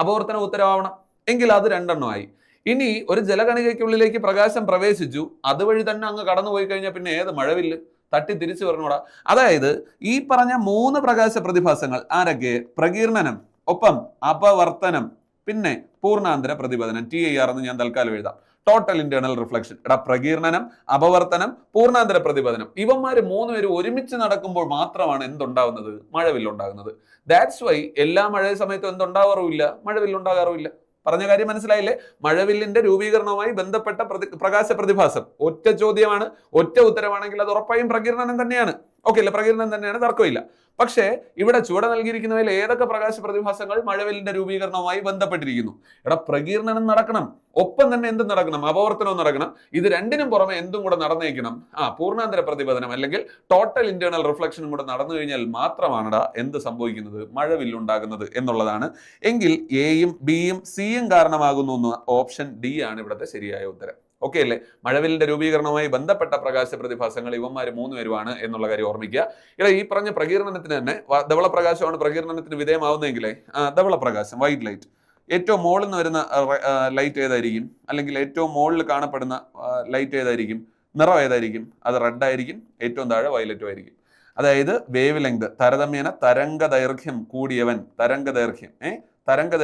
അപവർത്തനം ഉത്തരവാവണം എങ്കിൽ അത് രണ്ടെണ്ണമായി. ഇനി ഒരു ജലകണികയ്ക്കുള്ളിലേക്ക് പ്രകാശം പ്രവേശിച്ചു, അതുവഴി തന്നെ അങ്ങ് കടന്നുപോയി കഴിഞ്ഞാൽ പിന്നെ ഏത് മഴവില്ല്? തട്ടി തിരിച്ചു പറഞ്ഞൂടാ. അതായത് ഈ പറഞ്ഞ 3 പ്രകാശ പ്രതിഭാസങ്ങൾ ആരൊക്കെ? പ്രകീർണനം, ഒപ്പം അപവർത്തനം, പിന്നെ പൂർണ്ണാന്തര പ്രതിപതനം. TIR എന്ന് ഞാൻ തൽക്കാലം എഴുതാം. Total internal reflection. പ്രകീർണനം, അപവർത്തനം, പൂർണ്ണാന്തര പ്രതിപതനം. ഇവന്മാര് 3 പേരും ഒരുമിച്ച് നടക്കുമ്പോൾ മാത്രമാണ് എന്തുണ്ടാവുന്നത്? മഴവില്ലുണ്ടാകുന്നത്. ദാറ്റ്സ് വൈ എല്ലാ മഴ സമയത്തും എന്തുണ്ടാവാറുമില്ല? മഴവില്ലുണ്ടാകാറുമില്ല. പറഞ്ഞ കാര്യം മനസ്സിലായില്ലേ? മഴവില്ലിന്റെ രൂപീകരണവുമായി ബന്ധപ്പെട്ട പ്രകാശ പ്രതിഭാസം. ഒറ്റ ചോദ്യമാണ്, ഒറ്റ ഉത്തരവാണെങ്കിൽ അത് ഉറപ്പായും പ്രകീർണനം തന്നെയാണ്. ഓക്കെ അല്ലേ? പ്രകീർണനം തന്നെയാണ്, തർക്കമില്ല. പക്ഷേ ഇവിടെ ചുവടെ നൽകിയിരിക്കുന്നവയിൽ ഏതൊക്കെ പ്രകാശ പ്രതിഭാസങ്ങൾ മഴവില്ലിന്റെ രൂപീകരണവുമായി ബന്ധപ്പെട്ടിരിക്കുന്നു? പ്രകീർണനം നടക്കണം, ഒപ്പം തന്നെ എന്തും നടക്കണം? അപവർത്തനവും നടക്കണം. ഇത് രണ്ടിനും പുറമെ എന്തും കൂടെ നടന്നേക്കണം? പൂർണ്ണാന്തര പ്രതിപതനം അല്ലെങ്കിൽ ടോട്ടൽ ഇന്റേണൽ റിഫ്ലക്ഷനും കൂടെ നടന്നു കഴിഞ്ഞാൽ മാത്രമാണ് എന്ത് സംഭവിക്കുന്നത്? മഴവില്ലുണ്ടാകുന്നത് എന്നുള്ളതാണ്. എങ്കിൽ എയും ബിയും സിയും കാരണമാകുന്നു എന്ന് ഓപ്ഷൻ ഡി ആണ് ഇവിടുത്തെ ശരിയായ ഉത്തരം. ഓക്കെ അല്ലേ? മഴവില്ലിന്റെ രൂപീകരണവുമായി ബന്ധപ്പെട്ട പ്രകാശ പ്രതിഭാസങ്ങൾ ഇവന്മാർ 3 പേരുമാണ് എന്നുള്ള കാര്യം ഓർമ്മിക്കുക. ഈ പറഞ്ഞ പ്രകീർണനത്തിന് തന്നെ ധവളപ്രകാശമാണ് പ്രകീർണനത്തിന് വിധേയമാവുന്നതെങ്കിലേ ധവളപ്രകാശം, വൈറ്റ് ലൈറ്റ്, ഏറ്റവും മുകളിൽ നിന്ന് വരുന്ന ലൈറ്റ് ഏതായിരിക്കും? അല്ലെങ്കിൽ ഏറ്റവും മുകളിൽ കാണപ്പെടുന്ന ലൈറ്റ് ഏതായിരിക്കും? നിറം ഏതായിരിക്കും? അത് റെഡ് ആയിരിക്കും. ഏറ്റവും താഴെ വയലറ്റും ആയിരിക്കും. അതായത് വേവ് ലെങ്ത്, താരതമ്യേന തരംഗ ദൈർഘ്യം കൂടിയവൻ, തരംഗ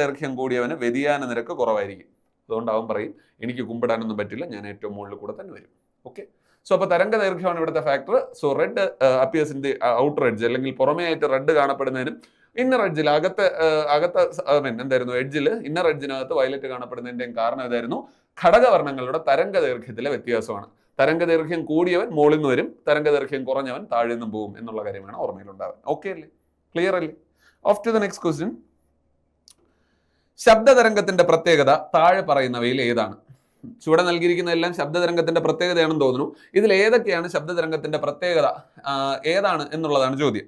ദൈർഘ്യം കൂടിയവന് വ്യതിയാന നിരക്ക് കുറവായിരിക്കും. അതുകൊണ്ട് അവൻ പറയും എനിക്ക് കുമ്പിടാനൊന്നും പറ്റില്ല, ഞാൻ ഏറ്റവും മുകളിൽ കൂടെ തന്നെ വരും. ഓക്കെ, സോ അപ്പൊ തരംഗ ദൈർഘ്യമാണ് ഇവിടുത്തെ factor. So red appears in the outer edge, അല്ലെങ്കിൽ പുറമേ ആയിട്ട് റെഡ് കാണപ്പെടുന്നതിനും ഇന്നർ എഡ്ജിൽ എന്തായിരുന്നു? എഡ്ജിൽ ഇന്നർ എഡ്ജിനകത്ത് വയലറ്റ് കാണപ്പെടുന്നതിന്റെയും കാരണം ഏതായിരുന്നു? ഘടകവർണ്ണങ്ങളുടെ തരംഗ ദൈർഘ്യത്തിലെ വ്യത്യാസമാണ്. തരംഗ ദൈർഘ്യം കൂടിയവൻ മുകളിൽ നിന്ന് വരും, തരംഗ ദൈർഘ്യം കുറഞ്ഞവൻ താഴെ നിന്നും പോകും എന്നുള്ള കാര്യമാണ് ഓർമ്മയിലുണ്ടാവുക. ഓക്കെ അല്ലേ? ക്ലിയർ അല്ലേ? Off to the next question. ശബ്ദതരംഗത്തിന്റെ പ്രത്യേകത താഴെ പറയുന്നവയിൽ ഏതാണ്? ചുവടെ നൽകിയിരിക്കുന്ന എല്ലാം ശബ്ദതരംഗത്തിന്റെ പ്രത്യേകതയാണെന്ന് തോന്നുന്നു. ഇതിൽ ഏതൊക്കെയാണ് ശബ്ദതരംഗത്തിന്റെ പ്രത്യേകത, ഏതാണ് എന്നുള്ളതാണ് ചോദ്യം.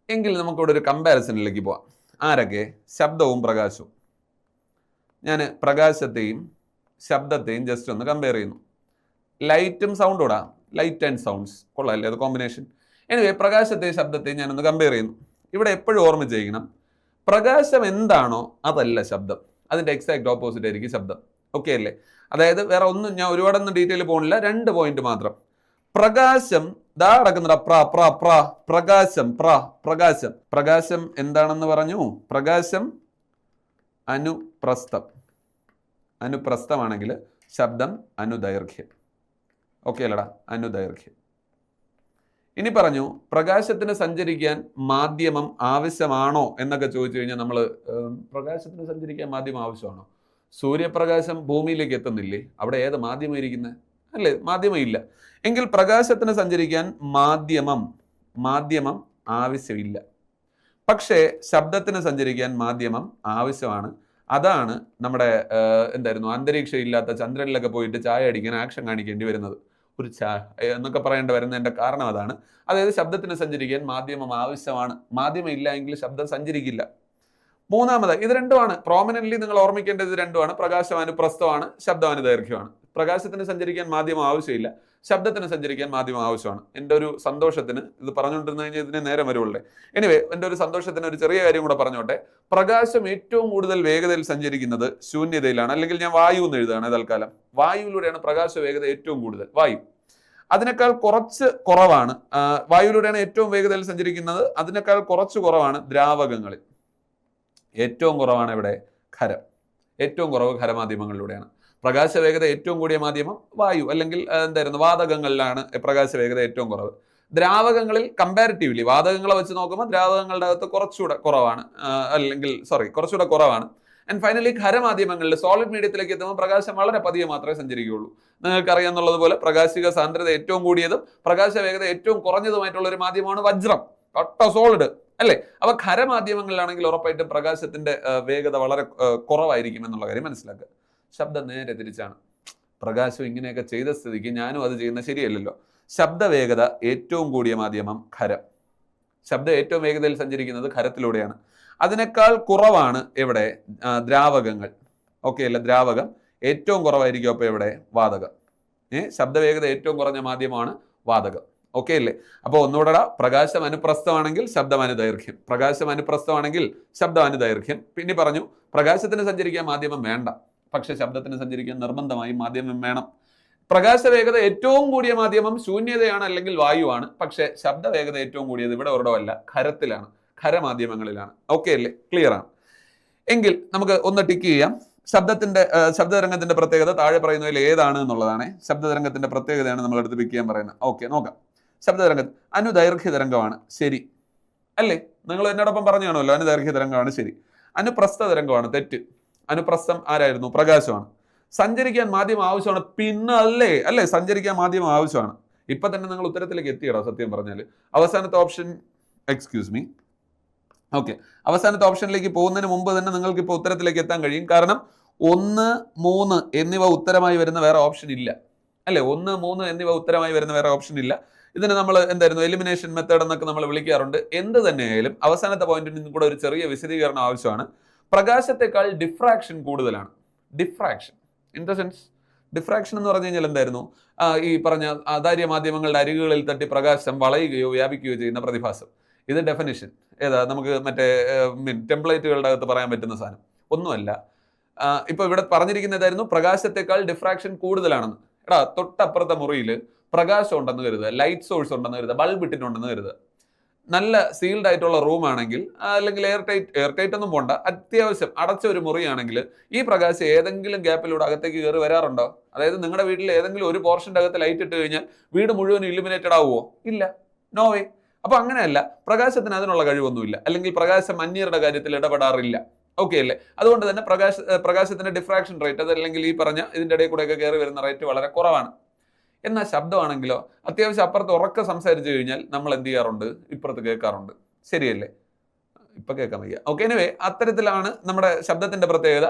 എങ്കിൽ നമുക്കിവിടെ ഒരു കമ്പാരിസണിലേക്ക് പോവാം. ആരൊക്കെ? ശബ്ദവും പ്രകാശവും. ഞാൻ പ്രകാശത്തെയും ശബ്ദത്തെയും ജസ്റ്റ് ഒന്ന് കമ്പയർ ചെയ്യുന്നു. ലൈറ്റും സൗണ്ടും ഇടാം. ലൈറ്റ് ആൻഡ് സൗണ്ട്സ് കൊള്ളാമല്ലേ? അത് കോമ്പിനേഷൻ. എനിവേ പ്രകാശത്തെയും ശബ്ദത്തെയും ഞാനൊന്ന് കമ്പയർ ചെയ്യുന്നു. ഇവിടെ എപ്പോഴും ഓർമ്മ ചെയ്യണം, പ്രകാശം എന്താണോ അതല്ല ശബ്ദം. അതിന്റെ എക്സാക്ട് ഓപ്പോസിറ്റ് ആയിരിക്കും ശബ്ദം. ഓക്കെ അല്ലേ? അതായത് വേറെ ഒന്നും ഞാൻ ഒരുപാടൊന്നും ഡീറ്റെയിൽ പോകുന്നില്ല, 2 പോയിന്റ് മാത്രം. പ്രകാശം ദാ കിടക്കുന്ന പ്രകാശം. പ്രകാശം എന്താണെന്ന് പറഞ്ഞു? പ്രകാശം അനുപ്രസ്ഥമാണെങ്കിൽ ശബ്ദം അനുദൈർഘ്യം. ഓക്കെ അല്ലടാ? അനുദൈർഘ്യം. ഇനി പറഞ്ഞു പ്രകാശത്തിന് സഞ്ചരിക്കാൻ മാധ്യമം ആവശ്യമാണോ എന്നൊക്കെ ചോദിച്ചു കഴിഞ്ഞാൽ നമ്മൾ പ്രകാശത്തിന് സഞ്ചരിക്കാൻ മാധ്യമം ആവശ്യമാണോ? സൂര്യപ്രകാശം ഭൂമിയിലേക്ക് എത്തുന്നില്ലേ? അവിടെ ഏത് മാധ്യമം ഇരിക്കുന്നത്? അല്ലേ? മാധ്യമം ഇല്ല. എങ്കിൽ പ്രകാശത്തിന് സഞ്ചരിക്കാൻ മാധ്യമം ആവശ്യമില്ല. പക്ഷേ ശബ്ദത്തിന് സഞ്ചരിക്കാൻ മാധ്യമം ആവശ്യമാണ്. അതാണ് നമ്മുടെ അന്തരീക്ഷം ഇല്ലാത്ത ചന്ദ്രനിലൊക്കെ പോയിട്ട് ചായ അടിക്കാൻ ആക്ഷൻ കാണിക്കേണ്ടി വരുന്നത്. ഒരു ചായ എന്നൊക്കെ പറയേണ്ടി വരുന്നതിന്റെ കാരണം അതാണ്. അതായത് ശബ്ദത്തിന് സഞ്ചരിക്കാൻ മാധ്യമം ആവശ്യമാണ്. മാധ്യമം ഇല്ല എങ്കിൽ ശബ്ദം സഞ്ചരിക്കില്ല. മൂന്നാമത് ഇത് രണ്ടുമാണ് പ്രോമിനന്റ്ലി നിങ്ങൾ ഓർമ്മിക്കേണ്ടത്. ഇത് രണ്ടുമാണ്. പ്രകാശം അനുപ്രസ്ഥമാണ്, ശബ്ദം അനുദൈർഘ്യമാണ്. പ്രകാശത്തിന് സഞ്ചരിക്കാൻ മാധ്യമം ആവശ്യമില്ല, ശബ്ദത്തിന് സഞ്ചരിക്കാൻ മാധ്യമം ആവശ്യമാണ്. എൻ്റെ ഒരു സന്തോഷത്തിന് ഇത് പറഞ്ഞുകൊണ്ടിരുന്നു കഴിഞ്ഞാൽ ഇതിന് നേരം വരുള്ളേ. എനിവേ, എൻ്റെ ഒരു സന്തോഷത്തിന് ഒരു ചെറിയ കാര്യം കൂടെ പറഞ്ഞോട്ടെ. പ്രകാശം ഏറ്റവും കൂടുതൽ വേഗതയിൽ സഞ്ചരിക്കുന്നത് ശൂന്യതയിലാണ്. അല്ലെങ്കിൽ ഞാൻ വായു എന്ന് എഴുതുകയാണ് തൽക്കാലം. വായുവിലൂടെയാണ് പ്രകാശ വേഗത ഏറ്റവും കൂടുതൽ. വായു അതിനേക്കാൾ കുറച്ച് കുറവാണ്. വായുവിലൂടെയാണ് ഏറ്റവും വേഗതയിൽ സഞ്ചരിക്കുന്നത്. അതിനേക്കാൾ കുറച്ച് കുറവാണ് ദ്രാവകങ്ങളിൽ. ഏറ്റവും കുറവാണ് ഇവിടെ ഖരം. ഏറ്റവും കുറവ് ഖരമാധ്യമങ്ങളിലൂടെയാണ്. പ്രകാശ വേഗത ഏറ്റവും കൂടിയ മാധ്യമം വായു അല്ലെങ്കിൽ വാതകങ്ങളിലാണ് പ്രകാശ വേഗത ഏറ്റവും കുറവ്. ദ്രാവകങ്ങളിൽ കമ്പാരിറ്റീവ്ലി വാതകങ്ങളെ വെച്ച് നോക്കുമ്പോൾ ദ്രാവകങ്ങളുടെ അകത്ത് കുറച്ചുകൂടെ കുറവാണ്. കുറച്ചുകൂടെ കുറവാണ്. ആൻഡ് ഫൈനലി ഖരമാധ്യമങ്ങളിൽ സോളിഡ് മീഡിയത്തിലേക്ക് എത്തുമ്പോൾ പ്രകാശം വളരെ പതിയെ മാത്രമേ സഞ്ചരിക്കുകയുള്ളൂ. നിങ്ങൾക്ക് അറിയാമെന്നുള്ളതുപോലെ പ്രകാശിക സാന്ദ്രത ഏറ്റവും കൂടിയതും പ്രകാശ വേഗത ഏറ്റവും കുറഞ്ഞതുമായിട്ടുള്ള ഒരു മാധ്യമമാണ് വജ്രം. സോളിഡ് അല്ലേ? അപ്പൊ ഖരമാധ്യമങ്ങളിലാണെങ്കിൽ ഉറപ്പായിട്ടും പ്രകാശത്തിന്റെ വേഗത വളരെ കുറവായിരിക്കും എന്നുള്ള കാര്യം മനസ്സിലാക്കുക. ശബ്ദം നേരെ തിരിച്ചാണ്. പ്രകാശം ഇങ്ങനെയൊക്കെ ചെയ്ത സ്ഥിതിക്ക് ഞാനും അത് ചെയ്യുന്നത് ശരിയല്ലല്ലോ. ശബ്ദവേഗത ഏറ്റവും കൂടിയ മാധ്യമം ഖരം. ശബ്ദം ഏറ്റവും വേഗതയിൽ സഞ്ചരിക്കുന്നത് ഖരത്തിലൂടെയാണ്. അതിനേക്കാൾ കുറവാണ് എവിടെ? ദ്രാവകങ്ങൾ. ഓക്കെ അല്ല? ദ്രാവകം ഏറ്റവും കുറവായിരിക്കും. അപ്പൊ എവിടെ? വാതകം. ശബ്ദവേഗത ഏറ്റവും കുറഞ്ഞ മാധ്യമമാണ് വാതകം. ഓക്കെ അല്ലേ? അപ്പൊ ഒന്നുകൂടെ, പ്രകാശം അനുപ്രസ്ഥമാണെങ്കിൽ ശബ്ദം അനുദൈർഘ്യം. പ്രകാശം അനുപ്രസ്ഥമാണെങ്കിൽ ശബ്ദം അനുദൈർഘ്യം. പിന്നെ പറഞ്ഞു പ്രകാശത്തിന് സഞ്ചരിക്കാൻ മാധ്യമം വേണ്ട, പക്ഷെ ശബ്ദത്തിന് സഞ്ചരിക്കാൻ നിർബന്ധമായും മാധ്യമം വേണം. പ്രകാശ വേഗത ഏറ്റവും കൂടിയ മാധ്യമം ശൂന്യതയാണ് അല്ലെങ്കിൽ വായുവാണ്. പക്ഷെ ശബ്ദവേഗത ഏറ്റവും കൂടിയത് ഇവിടെ ഒരിടമല്ല, ഖരത്തിലാണ്, ഖരമാധ്യമങ്ങളിലാണ്. ഓക്കെ അല്ലേ? ക്ലിയർ ആണ്. എങ്കിൽ നമുക്ക് ഒന്ന് ടിക്ക് ചെയ്യാം. ശബ്ദതരംഗത്തിന്റെ പ്രത്യേകത താഴെ പറയുന്നതിൽ ഏതാണ് എന്നുള്ളതാണ്. ശബ്ദതരംഗത്തിന്റെ പ്രത്യേകതയാണ് നമ്മൾ എടുത്ത് പിക്ക് ചെയ്യാൻ പറയുന്നത്. ഓക്കെ, നോക്കാം. ശബ്ദതരംഗം അനുദൈർഘ്യ തരംഗമാണ്. ശരി അല്ലേ? നിങ്ങൾ എന്നോടൊപ്പം പറഞ്ഞു കാണുമല്ലോ, അനുദൈർഘ്യ തരംഗമാണ്. ശരി. അനുപ്രസ്ഥ തരംഗമാണ്. തെറ്റ്. അനുപ്രസ്ഥം ആരായിരുന്നു? പ്രകാശമാണ്. സഞ്ചരിക്കാൻ മാധ്യമം ആവശ്യമാണ്. പിന്നല്ലേ? അല്ലേ? സഞ്ചരിക്കാൻ മാധ്യമം ആവശ്യമാണ്. ഇപ്പൊ തന്നെ നിങ്ങൾ ഉത്തരത്തിലേക്ക് എത്തിയടോ. സത്യം പറഞ്ഞാൽ അവസാനത്തെ ഓപ്ഷൻ, എക്സ്ക്യൂസ് മീ, ഓക്കെ, അവസാനത്തെ ഓപ്ഷനിലേക്ക് പോകുന്നതിന് മുമ്പ് തന്നെ നിങ്ങൾക്ക് ഇപ്പോൾ ഉത്തരത്തിലേക്ക് എത്താൻ കഴിയും. കാരണം 1, 3 എന്നിവ ഉത്തരമായി വരുന്ന വേറെ ഓപ്ഷൻ ഇല്ല. അല്ലെ? 1, 3 എന്നിവ ഉത്തരമായി വരുന്ന വേറെ ഓപ്ഷൻ ഇല്ല. ഇതിന് നമ്മൾ എലിമിനേഷൻ മെത്തേഡ് എന്നൊക്കെ നമ്മൾ വിളിക്കാറുണ്ട്. എന്ത് തന്നെയായാലും അവസാനത്തെ പോയിന്റിൽ നിന്നും കൂടെ ഒരു ചെറിയ വിശദീകരണം ആവശ്യമാണ്. പ്രകാശത്തെക്കാൾ ഡിഫ്രാക്ഷൻ കൂടുതലാണ്. Diffraction in the sense, diffraction എന്ന് പറഞ്ഞു കഴിഞ്ഞാൽ ഈ പറഞ്ഞ ആധാര്യ മാധ്യമങ്ങളുടെ അരികുകളിൽ തട്ടി പ്രകാശം വളയുകയോ വ്യാപിക്കുകയോ ചെയ്യുന്ന പ്രതിഭാസം. ഇത് ഡെഫിനിഷൻ ഏതാ? നമുക്ക് മറ്റേ ടെംപ്ലേറ്റുകളുടെ അകത്ത് പറയാൻ പറ്റുന്ന സാധനം ഒന്നുമല്ല. ഇപ്പൊ ഇവിടെ പറഞ്ഞിരിക്കുന്നതായിരുന്നു പ്രകാശത്തെക്കാൾ ഡിഫ്രാക്ഷൻ കൂടുതലാണെന്ന്. തൊട്ടപ്പുറത്തെ മുറിയിൽ പ്രകാശം ഉണ്ടെന്ന് കരുതുക, ലൈറ്റ് സോഴ്സ് ഉണ്ടെന്ന് കരുതുക, ബൾബ് ഇട്ടിട്ടുണ്ടെന്ന് കരുതുക. നല്ല സീൽഡ് ആയിട്ടുള്ള റൂം ആണെങ്കിൽ, അല്ലെങ്കിൽ എയർ ടൈറ്റ് ഒന്നും പോണ്ട, അത്യാവശ്യം അടച്ച ഒരു മുറിയാണെങ്കിൽ ഈ പ്രകാശം ഏതെങ്കിലും ഗ്യാപ്പിലൂടെ അകത്തേക്ക് കയറി വരാറുണ്ടോ? അതായത് നിങ്ങളുടെ വീട്ടിൽ ഏതെങ്കിലും ഒരു പോർഷന്റെ അകത്ത് ലൈറ്റ് ഇട്ട് കഴിഞ്ഞാൽ വീട് മുഴുവൻ ഇലുമിനേറ്റഡ് ആവുമോ? ഇല്ല, നോ വേ. അപ്പൊ അങ്ങനെയല്ല, പ്രകാശത്തിന് അതിനുള്ള കഴിവൊന്നുമില്ല. അല്ലെങ്കിൽ പ്രകാശം അന്യരുടെ കാര്യത്തിൽ ഇടപെടാറില്ല. ഓക്കെ അല്ലേ? അതുകൊണ്ട് തന്നെ പ്രകാശത്തിന്റെ ഡിഫ്രാക്ഷൻ റേറ്റ്, അതല്ലെങ്കിൽ ഈ പറഞ്ഞ ഇതിന്റെ ഇടയിൽ കൂടെയൊക്കെ കയറി വരുന്ന റേറ്റ് വളരെ കുറവാണ്. എന്നാൽ ശബ്ദമാണെങ്കിലോ അത്യാവശ്യം അപ്പുറത്ത് ഉറക്കെ സംസാരിച്ചു കഴിഞ്ഞാൽ നമ്മൾ എന്ത് ചെയ്യാറുണ്ട്? ഇപ്പുറത്ത് കേൾക്കാറുണ്ട്. ശരിയല്ലേ? ഇപ്പൊ കേൾക്കാൻ വയ്യ. ഓക്കെ, എനിവേ, അത്തരത്തിലാണ് നമ്മുടെ ശബ്ദത്തിന്റെ പ്രത്യേകത.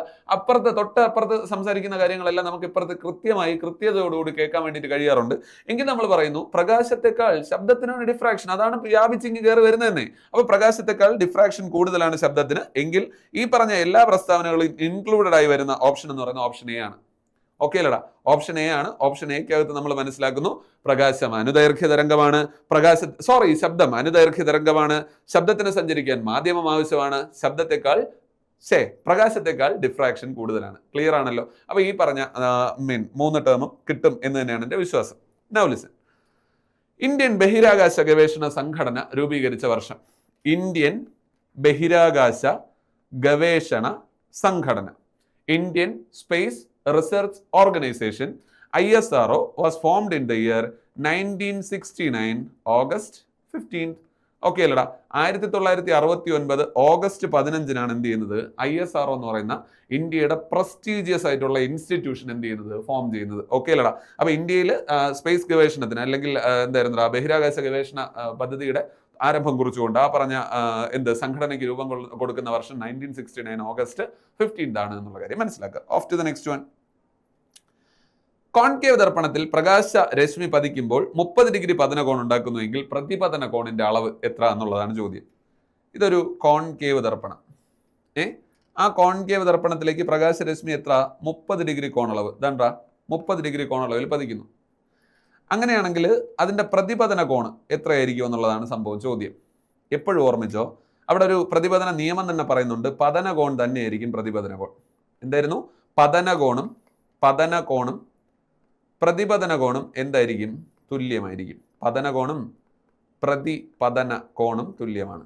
തൊട്ടപ്പുറത്ത് സംസാരിക്കുന്ന കാര്യങ്ങളെല്ലാം നമുക്ക് ഇപ്പുറത്ത് കൃത്യമായി കൃത്യതയോടുകൂടി കേൾക്കാൻ വേണ്ടിയിട്ട് കഴിയാറുണ്ട്. എങ്കിൽ നമ്മൾ പറയുന്നു പ്രകാശത്തെക്കാൾ ശബ്ദത്തിനാണ് ഡിഫ്രാക്ഷൻ. അതാണ് വ്യാപിച്ചിങ്ങ് കയറി വരുന്നത് തന്നെ. അപ്പൊ പ്രകാശത്തെക്കാൾ ഡിഫ്രാക്ഷൻ കൂടുതലാണ് ശബ്ദത്തിന്. എങ്കിൽ ഈ പറഞ്ഞ എല്ലാ പ്രസ്താവനകളും ഇൻക്ലൂഡഡ് ആയി വരുന്ന ഓപ്ഷൻ എന്ന് പറയുന്ന ഓപ്ഷൻ എ ആണ്. ഓക്കെ അല്ലടാ? ഓപ്ഷൻ എ ആണ്. ഓപ്ഷൻ എക്കകത്ത് നമ്മൾ മനസ്സിലാക്കുന്നു പ്രകാശം അനുദൈർഘ്യ തരംഗമാണ്. ശബ്ദം അനുദൈർഘ്യ തരംഗമാണ്. ശബ്ദത്തിന് സഞ്ചരിക്കാൻ മാധ്യമം ആവശ്യമാണ്. ശബ്ദത്തെക്കാൾ പ്രകാശത്തെക്കാൾ ഡിഫ്രാക്ഷൻ കൂടുതലാണ്. ക്ലിയർ ആണല്ലോ? അപ്പൊ ഈ പറഞ്ഞ മൂന്ന് ടേമും കിട്ടും എന്ന് തന്നെയാണ് എൻ്റെ വിശ്വാസം. Now listen. ഇന്ത്യൻ ബഹിരാകാശ ഗവേഷണ സംഘടന രൂപീകരിച്ച വർഷം. ഇന്ത്യൻ ബഹിരാകാശ ഗവേഷണ സംഘടന, Indian space research organisation, ISRO, was formed in the year 1969 August 15th. Okay അല്ലടാ? 1969 ഓഗസ്റ്റ് 15-നാണ് എന്ത് ചെയ്യുന്നത്? ISRO എന്ന് പറയുന്ന ഇന്ത്യയുടെ പ്രസ്റ്റീജിയസ് ആയിട്ടുള്ള ഇൻസ്റ്റിറ്റ്യൂഷൻ എന്ത് ചെയ്യുന്നത്? ഫോം ചെയ്യുന്നത്. ഓക്കെ അല്ലടാ? അപ്പൊ ഇന്ത്യയിൽ സ്പേസ് ഗവേഷണത്തിന് അല്ലെങ്കിൽ എന്തായിരുന്നടാ ബഹിരാകാശ ഗവേഷണ പദ്ധതിയുടെ ആരംഭം കുറിച്ചുകൊണ്ട് ആ പറഞ്ഞ സംഘടനയ്ക്ക് രൂപം കൊടുക്കുന്ന വർഷം 1969 ഓഗസ്റ്റ് 15 ആണ് എന്നുള്ള കാര്യം മനസ്സിലാക്കുക. Off to the next one. Concave ദർപ്പണത്തിൽ പ്രകാശ രശ്മി പതിക്കുമ്പോൾ 30 ഡിഗ്രി പതന കോൺ ഉണ്ടാക്കുന്നുവെങ്കിൽ പ്രതിപതന കോണിന്റെ അളവ് എത്ര എന്നുള്ളതാണ് ചോദ്യം. ഇതൊരു കോൺകേവ് ദർപ്പണം. ആ കോൺകേവ് ദർപ്പണത്തിലേക്ക് പ്രകാശരശ്മി എത്ര? 30 ഡിഗ്രി കോണളവ്. ഇതാണ്ടാ 30 ഡിഗ്രി കോണളവിൽ പതിക്കുന്നു. അങ്ങനെയാണെങ്കിൽ അതിന്റെ പ്രതിപതന കോണ് എത്രയായിരിക്കും എന്നുള്ളതാണ് സംഭവം. ചോദ്യം എപ്പോഴും ഓർമ്മിച്ചോ, അവിടെ ഒരു പ്രതിപതന നിയമം തന്നെ പറയുന്നുണ്ട്. പതന കോൺ തന്നെയായിരിക്കും പ്രതിപതന കോൺ. എന്തായിരുന്നു? പതന കോണും പ്രതിപതന കോണും എന്തായിരിക്കും? തുല്യമായിരിക്കും. പതന കോണും പ്രതിപതന കോണും തുല്യമാണ്.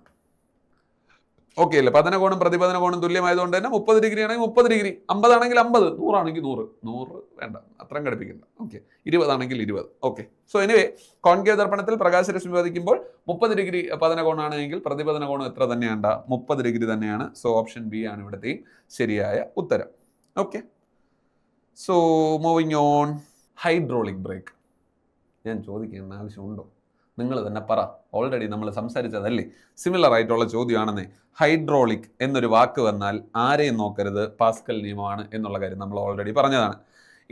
ഓക്കെ അല്ലേ? പതന കോണും പ്രതിപതന കോണും തുല്യമായതുകൊണ്ട് തന്നെ 30 ഡിഗ്രി ആണെങ്കിൽ 30 ഡിഗ്രി, 50 ആണെങ്കിൽ 50, 100 ആണെങ്കിൽ 100 വേണ്ട, അത്രയും ഘടിപ്പിക്കണ്ട. ഓക്കെ, 20 ആണെങ്കിൽ 20. ഓക്കെ, സോ എനിവേ കോൺകേവ് ദർപ്പണത്തിൽ പ്രകാശരശ്മി പതിക്കുമ്പോൾ 30 ഡിഗ്രി പതന കോണാണെങ്കിൽ പ്രതിപതന കോണം എത്ര തന്നെയാണ്? 30 ഡിഗ്രി തന്നെയാണ്. സോ ഓപ്ഷൻ ബി ആണ് ഇവിടുത്തെയും ശരിയായ ഉത്തരം. Okay, so moving on. Hydraulic break ഞാൻ ചോദിക്കേണ്ട ആവശ്യമുണ്ടോ? നിങ്ങൾ തന്നെ പറ. ഓൾറെഡി നമ്മൾ സംസാരിച്ചതല്ലേ, സിമിലർ ആയിട്ടുള്ള ചോദ്യമാണെന്നേ. ഹൈഡ്രോളിക് എന്നൊരു വാക്ക് വന്നാൽ ആരെയും നോക്കരുത്, പാസ്കൽ നിയമമാണ് എന്നുള്ള കാര്യം നമ്മൾ ഓൾറെഡി പറഞ്ഞതാണ്.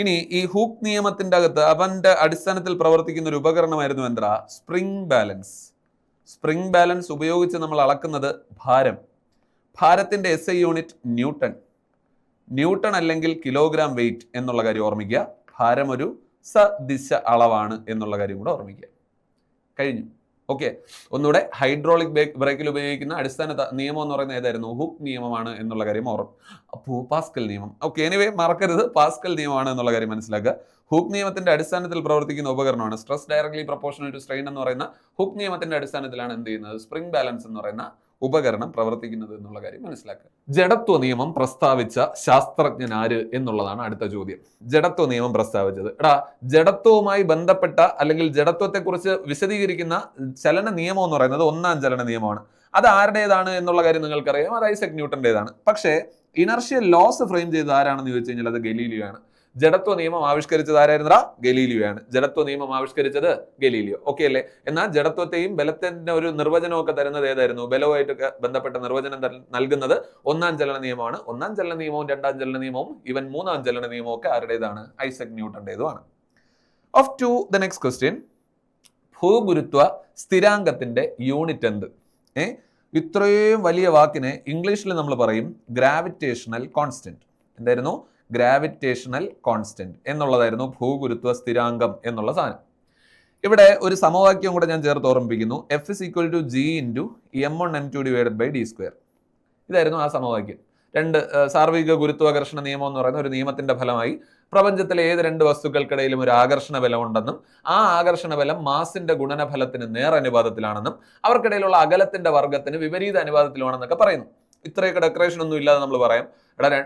ഇനി ഈ ഹൂക്ക് നിയമത്തിന്റെ അകത്ത് അവന്റെ അടിസ്ഥാനത്തിൽ പ്രവർത്തിക്കുന്ന ഒരു ഉപകരണമായിരുന്നു എന്താ? Spring balance. സ്പ്രിംഗ് ബാലൻസ് ഉപയോഗിച്ച് നമ്മൾ അളക്കുന്നത് ഭാരം. ഭാരത്തിന്റെ SI യൂണിറ്റ് ന്യൂട്ടൺ. ന്യൂട്ടൺ അല്ലെങ്കിൽ കിലോഗ്രാം വെയിറ്റ് എന്നുള്ള കാര്യം ഓർമ്മിക്കുക. ഭാരം ഒരു സദിശ അളവാണ് എന്നുള്ള കാര്യം കൂടെ ഓർമ്മിക്കുക. കഴിഞ്ഞു. ഓക്കെ, ഒന്നുകൂടെ. ഹൈഡ്രോളിക് ബ്രേക്കിൽ ഉപയോഗിക്കുന്ന അടിസ്ഥാന നിയമം എന്ന് പറയുന്നത് ഏതായിരുന്നു? ഹുക്ക് നിയമമാണ് എന്നുള്ള കാര്യം ഓർമ്മ. അപ്പോൾ പാസ്കൽ നിയമം. ഓക്കെ, എനിവേ മറക്കരുത്, പാസ്കൽ നിയമമാണ് എന്നുള്ള കാര്യം മനസ്സിലാക്കുക. ഹുക്ക് നിയമത്തിന്റെ അടിസ്ഥാനത്തിൽ പ്രവർത്തിക്കുന്ന ഉപകരണമാണ് stress directly proportional to strain എന്ന് പറയുന്ന ഹുക്ക് നിയമത്തിന്റെ അടിസ്ഥാനത്തിലാണ് എന്ത് ചെയ്യുന്നത്? സ്പ്രിംഗ് ബാലൻസ് എന്ന് പറയുന്ന ഉപകരണം പ്രവർത്തിക്കുന്നത് എന്നുള്ള കാര്യം മനസ്സിലാക്കുക. ജഡത്വ നിയമം പ്രസ്താവിച്ച ശാസ്ത്രജ്ഞൻ ആര് എന്നുള്ളതാണ് അടുത്ത ചോദ്യം. ജഡത്വ നിയമം പ്രസ്താവിച്ചത് ജഡത്വവുമായി ബന്ധപ്പെട്ട അല്ലെങ്കിൽ ജഡത്വത്തെക്കുറിച്ച് വിശദീകരിക്കുന്ന ചലന നിയമം എന്ന് പറയുന്നത് ഒന്നാം ചലന നിയമമാണ്. അത് ആരുടേതാണ് എന്നുള്ള കാര്യം നിങ്ങൾക്കറിയാം. അത് ഐസക് ന്യൂട്ടന്റേതാണ്. പക്ഷേ ഇനർഷ്യൽ ലോസ് ഫ്രെയിം ചെയ്തത് ആരാണെന്ന് ചോദിച്ചു കഴിഞ്ഞാൽ അത് ഗലീലിയോ ആണ്. ജഡത്വ നിയമം ആവിഷ്കരിച്ചത് ആരായിരുന്നാ? ഗലീലിയോ ആണ്. ജഡത്വ നിയമം ആവിഷ്കരിച്ചത് ഗലീലിയോ. ഓക്കെ അല്ലേ? എന്നാൽ ജഡത്വത്തെയും ബലത്തിന്റെ ഒരു നിർവചനമൊക്കെ തരുന്നത് ഏതായിരുന്നു? ബലവുമായിട്ടൊക്കെ ബന്ധപ്പെട്ട നിർവചനം നൽകുന്നത് ഒന്നാം ചലന നിയമമാണ്. ഒന്നാം ചലന നിയമവും രണ്ടാം ചലന നിയമവും ഈവൻ മൂന്നാം ചലന നിയമവും ഒക്കെ ആരുടേതാണ്? ഐസക് ന്യൂട്ടന്റേതുമാണ്. Off to the next question. ഭൂഗുരുത്വ സ്ഥിരാങ്കത്തിന്റെ യൂണിറ്റ് എന്ത്? ഇത്രയും വലിയ വാക്കിനെ ഇംഗ്ലീഷിൽ നമ്മൾ പറയും ഗ്രാവിറ്റേഷണൽ കോൺസ്റ്റന്റ്. എന്തായിരുന്നു? ഗ്രാവിറ്റേഷണൽ കോൺസ്റ്റന്റ് എന്നുള്ളതായിരുന്നു ഭൂഗുരുത്വ സ്ഥിരാങ്കം എന്നുള്ള സാധനം. ഇവിടെ ഒരു സമവാക്യം കൂടെ ഞാൻ ചേർത്ത് ഓർമ്മിപ്പിക്കുന്നു. F is equal to G into M1 M2 divided by D². ഇതായിരുന്നു ആ സമവാക്യം. രണ്ട് സാർവിക ഗുരുത്വാകർഷണ നിയമം എന്ന് പറയുന്ന ഒരു നിയമത്തിന്റെ ഫലമായി പ്രപഞ്ചത്തിലെ ഏത് രണ്ട് വസ്തുക്കൾക്കിടയിലും ഒരു ആകർഷണ ബലം ഉണ്ടെന്നും ആ ആകർഷണ ബലം മാസിന്റെ ഗുണനഫലത്തിന് നേർ അനുപാതത്തിലാണെന്നും അവർക്കിടയിലുള്ള അകലത്തിന്റെ വർഗത്തിന് വിപരീത അനുപാതത്തിലാണെന്നൊക്കെ പറയുന്നു. ഇത്രയൊക്കെ ഡെക്കറേഷൻ ഒന്നും ഇല്ലാതെ നമ്മൾ പറയാം,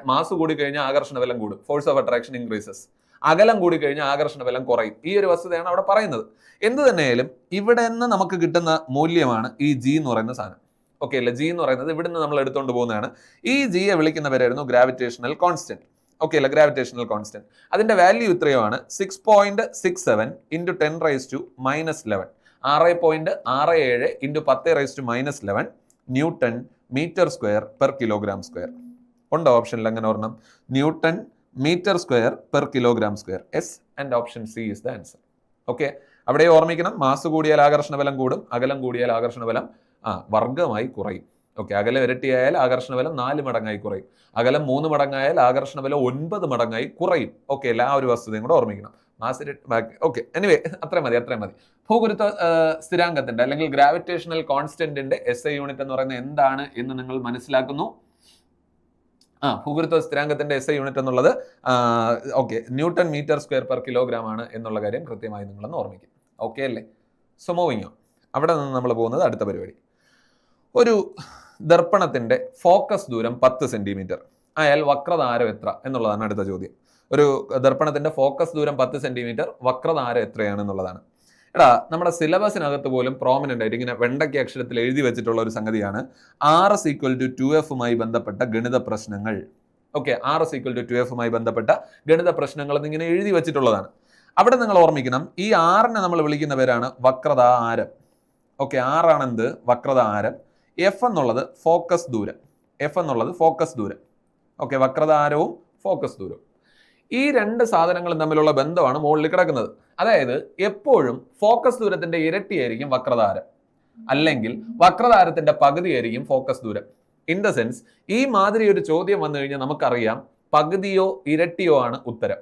മാസ് കൂടി കഴിഞ്ഞാൽ ആകർഷണ ബലം കൂടും, ഫോഴ്സ് ഓഫ് അട്രാക്ഷൻ ഇൻക്രീസസ്. അകലം കൂടി കഴിഞ്ഞാൽ ആകർഷണ ബലം കുറയും. ഈ ഒരു വസ്തുതയാണ് അവിടെ പറയുന്നത്. എന്ത് തന്നെയായാലും ഇവിടെ നിന്ന് നമുക്ക് കിട്ടുന്ന മൂല്യമാണ് ഈ G എന്ന് പറയുന്ന സാധനം. ഓക്കെ അല്ലേ? G എന്ന് പറയുന്നത് ഇവിടുന്ന് നമ്മൾ എടുത്തുകൊണ്ട് പോകുന്നതാണ്. ഈ Gയെ വിളിക്കുന്ന പേരായിരുന്നു ഗ്രാവിറ്റേഷണൽ കോൺസ്റ്റന്റ്. ഓക്കെ അല്ലേ? Gravitational constant. അതിന്റെ വാല്യൂ ഇത്രയുമാണ് 6.67 × 10⁻⁻11. 6.67 × 10⁻⁻11 newton metre square per kilogram square. ഉണ്ടോ ഓപ്ഷനിൽ അങ്ങനെ ഒരെണ്ണം? Newton metre square per kilogram square. Yes and option C is the answer. Okay, അവിടെ ഓർമ്മിക്കണം, മാസ് കൂടിയാൽ ആകർഷണ ബലം കൂടും, അകലം കൂടിയാൽ ആകർഷണ ബലം വർഗമായി കുറയും. ഓക്കെ, അകലം ഇരട്ടിയായാൽ ആകർഷണ ബലം 4 മടങ്ങായി കുറയും, അകലം 3 മടങ്ങായാൽ ആകർഷണ ബലം 9 മടങ്ങായി കുറയും. ഓക്കെ അല്ല? ആ ഒരു വസ്തുതയും കൂടെ ഓർമ്മിക്കണം. മാസ് ഓക്കെ, എനിവേ അത്രയും മതി. ഭൂഗുരുത്വ സ്ഥിരാങ്കത്തിന്റെ അല്ലെങ്കിൽ ഗ്രാവിറ്റേഷണൽ കോൺസ്റ്റന്റിന്റെ SI യൂണിറ്റ് എന്ന് പറയുന്നത് എന്താണ് എന്ന് നിങ്ങൾ മനസ്സിലാക്കുന്നു. ഭൂഗുരുത്വ സ്ഥിരാങ്കത്തിന്റെ SI യൂണിറ്റ് എന്നുള്ളത് okay newton metre square per kilogram ആണ് എന്നുള്ള കാര്യം കൃത്യമായി നിങ്ങളൊന്ന് ഓർമ്മിക്കും. ഓക്കെ അല്ലേ? So moving on. അവിടെ നിന്ന് നമ്മൾ പോകുന്നത് അടുത്ത പരിപാടി. ഒരു ദർപ്പണത്തിന്റെ ഫോക്കസ് ദൂരം 10 സെന്റിമീറ്റർ ആയാൽ വക്രത ആരം എത്ര എന്നുള്ളതാണ് അടുത്ത ചോദ്യം. ഒരു ദർപ്പണത്തിന്റെ ഫോക്കസ് ദൂരം 10 സെന്റിമീറ്റർ, വക്രത ആരം എത്രയാണ് എന്നുള്ളതാണ്. എടാ, നമ്മുടെ സിലബസിനകത്ത് പോലും പ്രോമിനന്റ് ആയിട്ട് ഇങ്ങനെ വെണ്ടയ്ക്ക് അക്ഷരത്തിൽ എഴുതി വെച്ചിട്ടുള്ള ഒരു സംഗതിയാണ് R=2F ബന്ധപ്പെട്ട ഗണിത പ്രശ്നങ്ങൾ. ഓക്കെ, R=2F ബന്ധപ്പെട്ട ഗണിത പ്രശ്നങ്ങൾ എന്നിങ്ങനെ എഴുതി വെച്ചിട്ടുള്ളതാണ്. അവിടെ നിങ്ങൾ ഓർമ്മിക്കണം, ഈ ആറിനെ നമ്മൾ വിളിക്കുന്ന പേരാണ് വക്രത ആരം. ഓക്കെ, ആറാണെന്ത്? വക്രത ആരം. F എന്നുള്ളത് ഫോക്കസ് ദൂരം. ഓക്കെ, വക്രത ആരവും ഫോക്കസ് ദൂരവും. ഈ രണ്ട് സാധനങ്ങളും തമ്മിലുള്ള ബന്ധമാണ് മുകളിൽ കിടക്കുന്നത്. അതായത് എപ്പോഴും ഫോക്കസ് ദൂരത്തിന്റെ ഇരട്ടിയായിരിക്കും വക്രതാരം, അല്ലെങ്കിൽ വക്രതാരത്തിന്റെ പകുതിയായിരിക്കും ഫോക്കസ് ദൂരം. ഇൻ ദ സെൻസ്, ഈ മാതിരി ഒരു ചോദ്യം വന്നു കഴിഞ്ഞാൽ നമുക്കറിയാം പകുതിയോ ഇരട്ടിയോ ആണ് ഉത്തരം.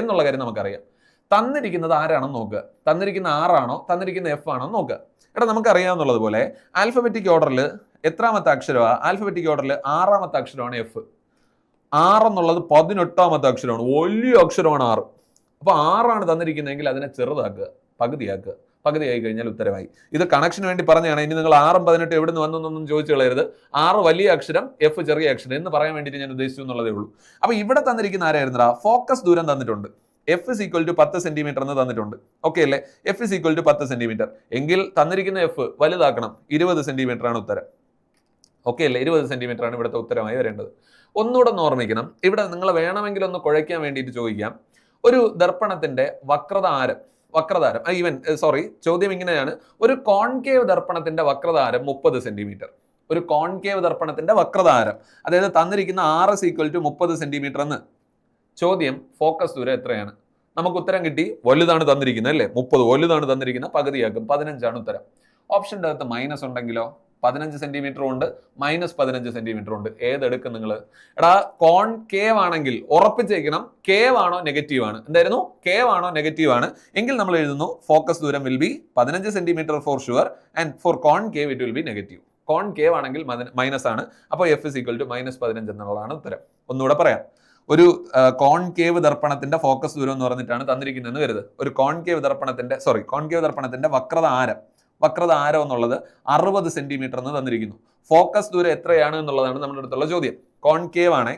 എന്നുള്ള കാര്യം നമുക്കറിയാം. തന്നിരിക്കുന്നത് ആരാണെന്ന് നോക്കുക. തന്നിരിക്കുന്ന ആറാണോ തന്നിരിക്കുന്ന F ആണോ നോക്കുക. എടാ, നമുക്കറിയാവുന്നുള്ളത് പോലെ ആൽഫബറ്റിക് ഓർഡറിൽ എത്രാമത്തെ അക്ഷരമാണ്? ആൽഫബറ്റിക് ഓർഡറിൽ 6ാമത്തെ അക്ഷരമാണ് F. 6 എന്നുള്ളത് 18ാമത്തെ അക്ഷരമാണ്, വലിയ അക്ഷരമാണ് 6. അപ്പോൾ 6 തന്നിരിക്കുന്നതെങ്കിൽ അതിനെ ചെറുതാക്കുക, പകുതിയായി കഴിഞ്ഞാൽ ഉത്തരമായി. ഇത് കണക്ഷന് വേണ്ടി പറഞ്ഞതാണ്. ഇനി നിങ്ങൾ 6ഉം 18 എവിടെ നിന്ന് വന്നൊന്നും ചോദിച്ചു കളയരുത്. 6 വലിയ അക്ഷരം, F ചെറിയ അക്ഷരം എന്ന് പറയാൻ വേണ്ടിയിട്ട് ഞാൻ ഉദ്ദേശിച്ചു എന്നുള്ളതേ ഉള്ളൂ. അപ്പോൾ ഇവിടെ തന്നിരിക്കുന്ന ആരായിരുന്നടാ? ഫോക്കസ് ദൂരം തന്നിട്ടുണ്ട്. F=10 സെന്റിമീറ്റർ എന്ന് തന്നിട്ടുണ്ട്. ഓക്കെ അല്ലേ? F=10 സെന്റിമീറ്റർ എങ്കിൽ തന്നിരിക്കുന്ന F വലുതാക്കണം. 20 സെന്റിമീറ്റർ ആണ് ഉത്തരം. ഓക്കെ അല്ലേ? 20 സെന്റിമീറ്റർ ആണ് ഇവിടുത്തെ ഉത്തരമായി വരേണ്ടത്. ഒന്നുകൂടെ ഒന്ന് ഓർമ്മിക്കണം. ഇവിടെ നിങ്ങൾ വേണമെങ്കിൽ ഒന്ന് കുഴയ്ക്കാൻ വേണ്ടിയിട്ട് ചോദിക്കാം. ഒരു ദർപ്പണത്തിന്റെ വക്രതാരം, ചോദ്യം ഇങ്ങനെയാണ്. ഒരു കോൺകേവ് ദർപ്പണത്തിന്റെ വക്രതാരം 30 സെന്റിമീറ്റർ. ഒരു കോൺകേവ് ദർപ്പണത്തിന്റെ വക്രതാരം, അതായത് തന്നിരിക്കുന്ന R=30 സെന്റിമീറ്റർ എന്ന്. ചോദ്യം ഫോക്കസ് ദൂരം എത്രയാണ്? നമുക്ക് ഉത്തരം കിട്ടി. വലുതാണ് തന്നിരിക്കുന്നത് അല്ലേ? 30 വലുതാണ് തന്നിരിക്കുന്നത്, പകുതിയാക്കും. 15 ആണ് ഉത്തരം. ഓപ്ഷൻ്റെ അകത്ത് മൈനസ് ഉണ്ടെങ്കിലോ? 15 സെന്റിമീറ്റർ ഉണ്ട്, -15 സെന്റിമീറ്റർ ഉണ്ട്. ഏതെടുക്കും നിങ്ങൾ? എടാ, കോൺകേവ് ആണെങ്കിൽ ഉറപ്പിച്ചേക്കണം കേവ് ആണോ നെഗറ്റീവ് ആണ്. എന്തായിരുന്നു? കേവ് ആണോ നെഗറ്റീവ് ആണ് എങ്കിൽ നമ്മൾ എഴുതുന്നു ഫോക്കസ് ദൂരം will be 15 centimetre for sure, and for concave it will be negative. Concave ആണെങ്കിൽ മൈനസ് ആണ്. അപ്പോൾ F=-15 എന്നുള്ളതാണ് ഉത്തരം. ഒന്നുകൂടെ പറയാം. ഒരു കോൺകേവ് ദർപ്പണത്തിന്റെ ഫോക്കസ് ദൂരം എന്ന് പറഞ്ഞിട്ടാണ് തന്നിരിക്കുന്നതെന്ന് കരുത്. ഒരു കോൺകേവ് ദർപ്പണത്തിന്റെ വക്രത ആരം എന്നുള്ളത് 60 സെന്റിമീറ്റർ എന്ന് തന്നിരിക്കുന്നു. ഫോക്കസ് ദൂരം എത്രയാണ് എന്നുള്ളതാണ് നമ്മുടെ അടുത്തുള്ള ചോദ്യം. കോൺകേവ് ആണ്.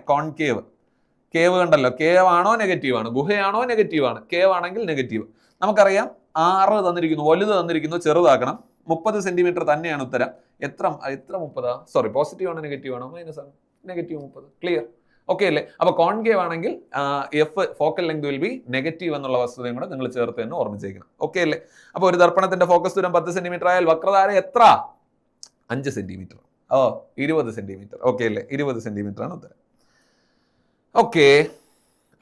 കേവ് കണ്ടല്ലോ, കേവ് ആണോ നെഗറ്റീവ് ആണ്? ഗുഹയാണോ നെഗറ്റീവ് ആണ്? കേവ് ആണെങ്കിൽ നെഗറ്റീവ്. നമുക്കറിയാം 6 തന്നിരിക്കുന്നു, വലുത് തന്നിരിക്കുന്നു, ചെറുതാക്കണം. 30 സെന്റിമീറ്റർ തന്നെയാണ് ഉത്തരം. എത്ര 30? പോസിറ്റീവ് ആണോ നെഗറ്റീവ് ആണോ? മൈനസ് ആണ്. -30. ക്ലിയർ? ഓക്കെ അല്ലേ? അപ്പോൾ കോൺകേവ് ആണെങ്കിൽ F focal length will be negative എന്നുള്ള വസ്തുതയും കൂടെ നിങ്ങൾ ചേർത്ത് തന്നെ ഓർമ്മിച്ചേക്കണം. ഓക്കെ അല്ലേ? അപ്പോൾ ഒരു ദർപ്പണത്തിന്റെ ഫോക്കസ് ദൂരം 10 സെന്റിമീറ്റർ ആയാൽ വക്രതാരം എത്ര? 5 സെന്റിമീറ്റർ. 20 സെന്റിമീറ്റർ. ഓക്കെ അല്ലേ? 20 സെന്റിമീറ്റർ ആണ് ഉത്തരം. ഓക്കെ,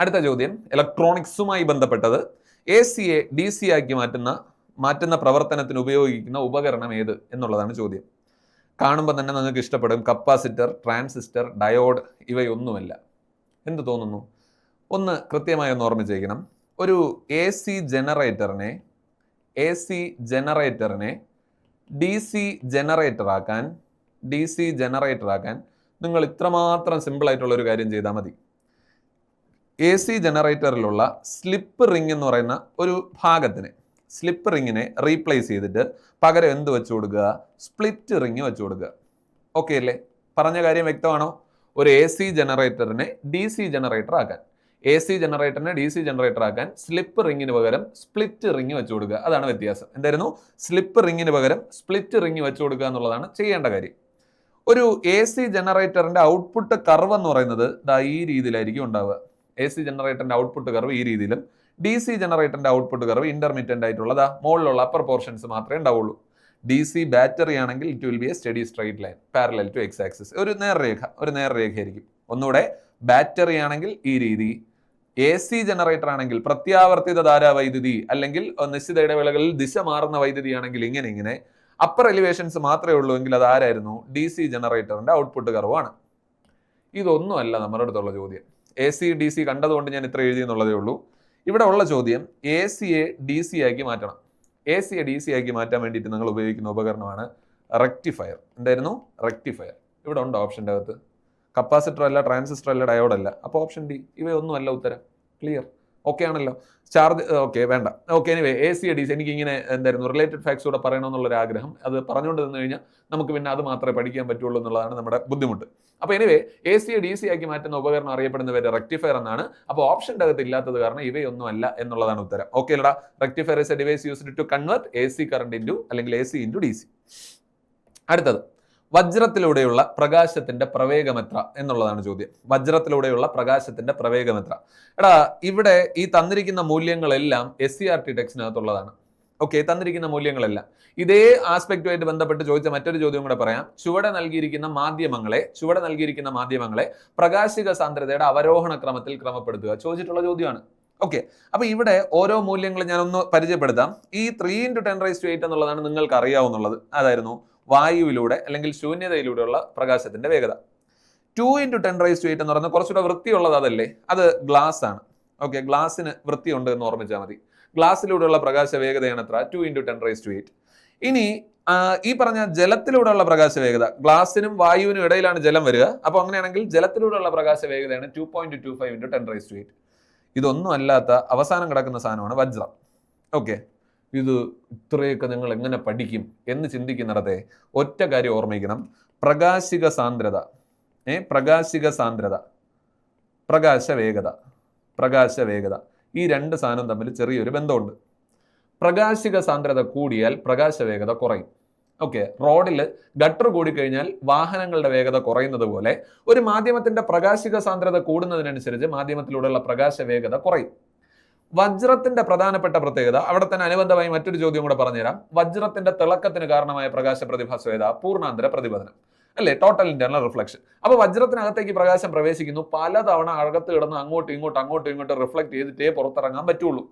അടുത്ത ചോദ്യം ഇലക്ട്രോണിക്സുമായി ബന്ധപ്പെട്ടത്. AC-യെ DC ആക്കി മാറ്റുന്ന പ്രവർത്തനത്തിന് ഉപയോഗിക്കുന്ന ഉപകരണം ഏത് എന്നുള്ളതാണ് ചോദ്യം. കാണുമ്പോൾ തന്നെ നിങ്ങൾക്ക് ഇഷ്ടപ്പെടും. കപ്പാസിറ്റർ, ട്രാൻസിസ്റ്റർ, ഡയോഡ് ഇവയൊന്നുമല്ല. എന്ത് തോന്നുന്നു? ഒന്ന് കൃത്യമായി ഒന്ന് ഓർമ്മിച്ചേക്കണം. ഒരു AC ജനറേറ്ററിനെ DC ജനറേറ്ററാക്കാൻ നിങ്ങൾ ഇത്രമാത്രം സിമ്പിളായിട്ടുള്ള ഒരു കാര്യം ചെയ്താൽ മതി. AC ജനറേറ്ററിലുള്ള സ്ലിപ്പ് റിംഗ് എന്ന് പറയുന്ന ഒരു ഭാഗത്തിനെ, സ്ലിപ്പ് റിങ്ങിനെ റീപ്ലേസ് ചെയ്തിട്ട് പകരം എന്ത് വെച്ചു കൊടുക്കുക? സ്പ്ലിറ്റ് റിങ് വെച്ചു കൊടുക്കുക. ഓക്കെ അല്ലേ? പറഞ്ഞ കാര്യം വ്യക്തമാണോ? ഒരു AC ജനറേറ്ററിനെ DC ജനറേറ്റർ ആക്കാൻ സ്ലിപ്പ് റിങ്ങിന് പകരം സ്പ്ലിറ്റ് റിങ് വെച്ചു കൊടുക്കുക. അതാണ് വ്യത്യാസം. എന്തായിരുന്നു? സ്ലിപ്പ് റിങ്ങിന് പകരം സ്പ്ലിറ്റ് റിങ് വെച്ചു കൊടുക്കുക എന്നുള്ളതാണ് ചെയ്യേണ്ട കാര്യം. ഒരു AC ജനറേറ്ററിന്റെ ഔട്ട്പുട്ട് കർവ് എന്ന് പറയുന്നത് ഈ രീതിയിലായിരിക്കും ഉണ്ടാവുക. AC ജനറേറ്ററിന്റെ ഔട്ട്പുട്ട് കർവ് ഈ രീതിയിലും, DC ജനറേറ്ററിന്റെ ഔട്ട്പുട്ട് കർവ് ഇന്റർമീഡിയന്റ് ആയിട്ടുള്ളത് മുകളിലുള്ള അപ്പർ പോർഷൻസ് മാത്രമേ ഉണ്ടാവുള്ളൂ. DC ബാറ്ററി ആണെങ്കിൽ it will be a steady straight line parallel to X axis. ഒരു നേർരേഖയായിരിക്കും. ഒന്നുകൂടെ, ബാറ്ററി ആണെങ്കിൽ ഈ രീതി, AC ജനറേറ്റർ ആണെങ്കിൽ പ്രത്യാവർത്തിത ധാരാവൈദ്യുതി അല്ലെങ്കിൽ നിശ്ചിത ഇടവേളകളിൽ ദിശ മാറുന്ന വൈദ്യുതി ആണെങ്കിൽ ഇങ്ങനെ അപ്പർ എലിവേഷൻസ് മാത്രമേ ഉള്ളൂ എങ്കിൽ അത് ആരായിരുന്നു? DC ജനറേറ്ററിന്റെ ഔട്ട്പുട്ട് കർവാണ്. ഇതൊന്നുമല്ല നമ്മുടെ അടുത്തുള്ള ചോദ്യം. AC DC കണ്ടതുകൊണ്ട് ഞാൻ ഇത്ര എഴുതി എന്നുള്ളതേ ഉള്ളൂ. ഇവിടെ ഉള്ള ചോദ്യം AC-യെ DC ആക്കി മാറ്റണം. AC-യെ DC ആക്കി മാറ്റാൻ വേണ്ടിയിട്ട് നിങ്ങൾ ഉപയോഗിക്കുന്ന ഉപകരണമാണ് റെക്ടിഫയർ. എന്തായിരുന്നു? റെക്ടിഫയർ. ഇവിടെ ഉണ്ടോ ഓപ്ഷൻ്റെ അകത്ത്? കപ്പാസിറ്റർ അല്ല, ട്രാൻസിസ്റ്റർ അല്ല, ഡയോഡ് അല്ല. അപ്പോൾ ഓപ്ഷൻ ഡി. ഇവയൊന്നും അല്ല ഉത്തരം. ക്ലിയർ? ഓക്കെ ആണല്ലോ. ചാർജ് ഓക്കെ വേണ്ട. ഓക്കെ എനിവേ AC DC എനിക്ക് ഇങ്ങനെ എന്തായിരുന്നു റിലേറ്റഡ് ഫാക്ട്സ് കൂടെ പറയണമെന്നുള്ളൊരു ആഗ്രഹം. അത് പറഞ്ഞുകൊണ്ട് നിന്ന് കഴിഞ്ഞാൽ നമുക്ക് പിന്നെ അത് മാത്രമേ പഠിക്കാൻ പറ്റുള്ളൂ എന്നുള്ളതാണ് നമ്മുടെ ബുദ്ധിമുട്ട്. അപ്പോൾ എനിവേ AC DC ആക്കി മാറ്റുന്ന ഉപകരണം അറിയപ്പെടുന്ന പേര് റെക്ടിഫയർ എന്നാണ്. അപ്പോൾ ഓപ്ഷൻ്റെ അകത്ത് ഇല്ലാത്തത് കാരണം ഇവയൊന്നും അല്ല എന്നുള്ളതാണ് ഉത്തരം. ഓക്കെ അല്ലടാ. Rectifier is a device used to convert AC current into അല്ലെങ്കിൽ AC ഇൻറ്റു DC. അടുത്തത് വജ്രത്തിലൂടെയുള്ള പ്രകാശത്തിന്റെ പ്രവേഗം എത്ര എന്നുള്ളതാണ് ചോദ്യം. വജ്രത്തിലൂടെയുള്ള പ്രകാശത്തിന്റെ പ്രവേഗം എത്ര? എടാ ഇവിടെ ഈ തന്നിരിക്കുന്ന മൂല്യങ്ങളെല്ലാം SCERT ടെക്സ്റ്റിനകത്തുള്ളതാണ്. ഓക്കെ, തന്നിരിക്കുന്ന മൂല്യങ്ങളെല്ലാം ഇതേ ആസ്പെക്റ്റുമായിട്ട് ബന്ധപ്പെട്ട് ചോദിച്ച മറ്റൊരു ചോദ്യം കൂടെ പറയാം. ചുവടെ നൽകിയിരിക്കുന്ന മാധ്യമങ്ങളെ പ്രകാശിക സാന്ദ്രതയുടെ അവരോഹണ ക്രമത്തിൽ ക്രമപ്പെടുത്തുക ചോദിച്ചിട്ടുള്ള ചോദ്യമാണ്. ഓക്കെ, അപ്പൊ ഇവിടെ ഓരോ മൂല്യങ്ങളും ഞാനൊന്ന് പരിചയപ്പെടുത്താം. ഈ 3 × 10⁸ എന്നുള്ളതാണ് നിങ്ങൾക്ക് അറിയാവുന്നുള്ളത്. അതായിരുന്നു വായുവിലൂടെ അല്ലെങ്കിൽ ശൂന്യതയിലൂടെയുള്ള പ്രകാശത്തിന്റെ വേഗത. 2 × 10⁸ എന്ന് പറയുന്നത് കുറച്ചുകൂടെ വൃത്തിയുള്ളത് അതല്ലേ, അത് ഗ്ലാസ് ആണ്. ഓക്കെ, ഗ്ലാസിന് വൃത്തിയുണ്ട് എന്ന് ഓർമ്മിച്ചാൽ മതി. ഗ്ലാസ്സിലൂടെയുള്ള പ്രകാശ വേഗതയാണ് എത്ര? 2 × 10⁸. ഇനി ഈ പറഞ്ഞ ജലത്തിലൂടെയുള്ള പ്രകാശ വേഗത, ഗ്ലാസിനും വായുവിനും ഇടയിലാണ് ജലം വരിക. അപ്പൊ അങ്ങനെയാണെങ്കിൽ ജലത്തിലൂടെയുള്ള പ്രകാശ വേഗതയാണ് 2.25 × 10⁸. ഇതൊന്നും അല്ലാത്ത അവസാനം കിടക്കുന്ന സാധനമാണ് വജ്രം. ഓക്കെ, ഇത് ഇത്രയൊക്കെ നിങ്ങൾ എങ്ങനെ പഠിക്കും എന്ന് ചിന്തിക്കുന്നിടത്തെ ഒറ്റ കാര്യം ഓർമ്മിക്കണം. പ്രകാശിക സാന്ദ്രത, പ്രകാശ വേഗത ഈ രണ്ട് സാധനം തമ്മിൽ ചെറിയൊരു ബന്ധമുണ്ട്. പ്രകാശിക സാന്ദ്രത കൂടിയാൽ പ്രകാശ വേഗത കുറയും. ഓക്കെ, റോഡിൽ ഗട്ടർ കൂടിക്കഴിഞ്ഞാൽ വാഹനങ്ങളുടെ വേഗത കുറയുന്നത് പോലെ ഒരു മാധ്യമത്തിന്റെ പ്രകാശിക സാന്ദ്രത കൂടുന്നതിനനുസരിച്ച് മാധ്യമത്തിലൂടെയുള്ള പ്രകാശ വേഗത കുറയും. വജ്രത്തിന്റെ പ്രധാനപ്പെട്ട പ്രത്യേകത, അവിടെ തന്നെ അനുബന്ധമായി മറ്റൊരു ചോദ്യം കൂടെ പറഞ്ഞുതരാം. വജ്രത്തിന്റെ തിളക്കത്തിന് കാരണമായ പ്രകാശ പ്രതിഭാസവേഗത പൂർണ്ണാന്തര പ്രതിപതനം അല്ലെ, ടോട്ടൽ ഇന്റർണൽ റിഫ്ലക്ഷൻ. അപ്പൊ വജ്രത്തിനകത്തേക്ക് പ്രകാശം പ്രവേശിക്കുന്നു, പലതവണ അകത്ത് കിടന്ന് അങ്ങോട്ടും ഇങ്ങോട്ടും റിഫ്ലക്ട് ചെയ്തിട്ടേ പുറത്തിറങ്ങാൻ പറ്റുള്ളൂ.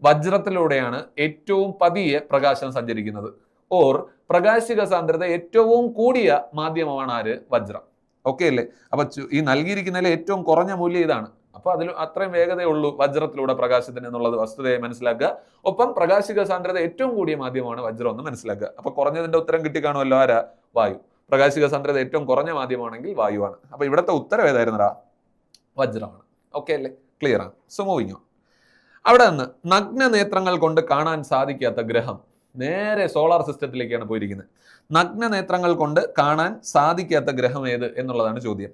വജ്രത്തിലൂടെയാണ് ഏറ്റവും പതിയെ പ്രകാശം സഞ്ചരിക്കുന്നത്. ഓർ പ്രകാശിക സാന്ദ്രത ഏറ്റവും കൂടിയ മാധ്യമമാണ് ആര്? വജ്രം. ഓക്കെ അല്ലേ? അപ്പൊ ഈ നൽകിയിരിക്കുന്നതിൽ ഏറ്റവും കുറഞ്ഞ മൂല്യം ഇതാണ്. അപ്പൊ അതിൽ അത്രയും വേഗതയുള്ളൂ വജ്രത്തിലൂടെ പ്രകാശത്തിന് എന്നുള്ളത് വസ്തുതയെ മനസ്സിലാക്കുക. ഒപ്പം പ്രകാശിക സാന്ദ്രത ഏറ്റവും കൂടിയ മാധ്യമമാണ് വജ്രം എന്ന് മനസ്സിലാക്കുക. അപ്പൊ കുറഞ്ഞതിന്റെ ഉത്തരം കിട്ടിക്കാണുമല്ലോ. ആരാ? വായു. പ്രകാശിക സാന്ദ്രത ഏറ്റവും കുറഞ്ഞ മാധ്യമമാണെങ്കിൽ വായുവാണ്. അപ്പൊ ഇവിടുത്തെ ഉത്തരം ഏതായിരുന്നടാ? വജ്രമാണ്. ഓക്കെ അല്ലേ? ക്ലിയർ ആണ്. So moving on. അവിടെ നിന്ന് നഗ്ന നേത്രങ്ങൾ കൊണ്ട് കാണാൻ സാധിക്കാത്ത ഗ്രഹം, നേരെ സോളാർ സിസ്റ്റത്തിലേക്കാണ് പോയിരിക്കുന്നത്. നഗ്ന നേത്രങ്ങൾ കൊണ്ട് കാണാൻ സാധിക്കാത്ത ഗ്രഹം ഏത് എന്നുള്ളതാണ് ചോദ്യം.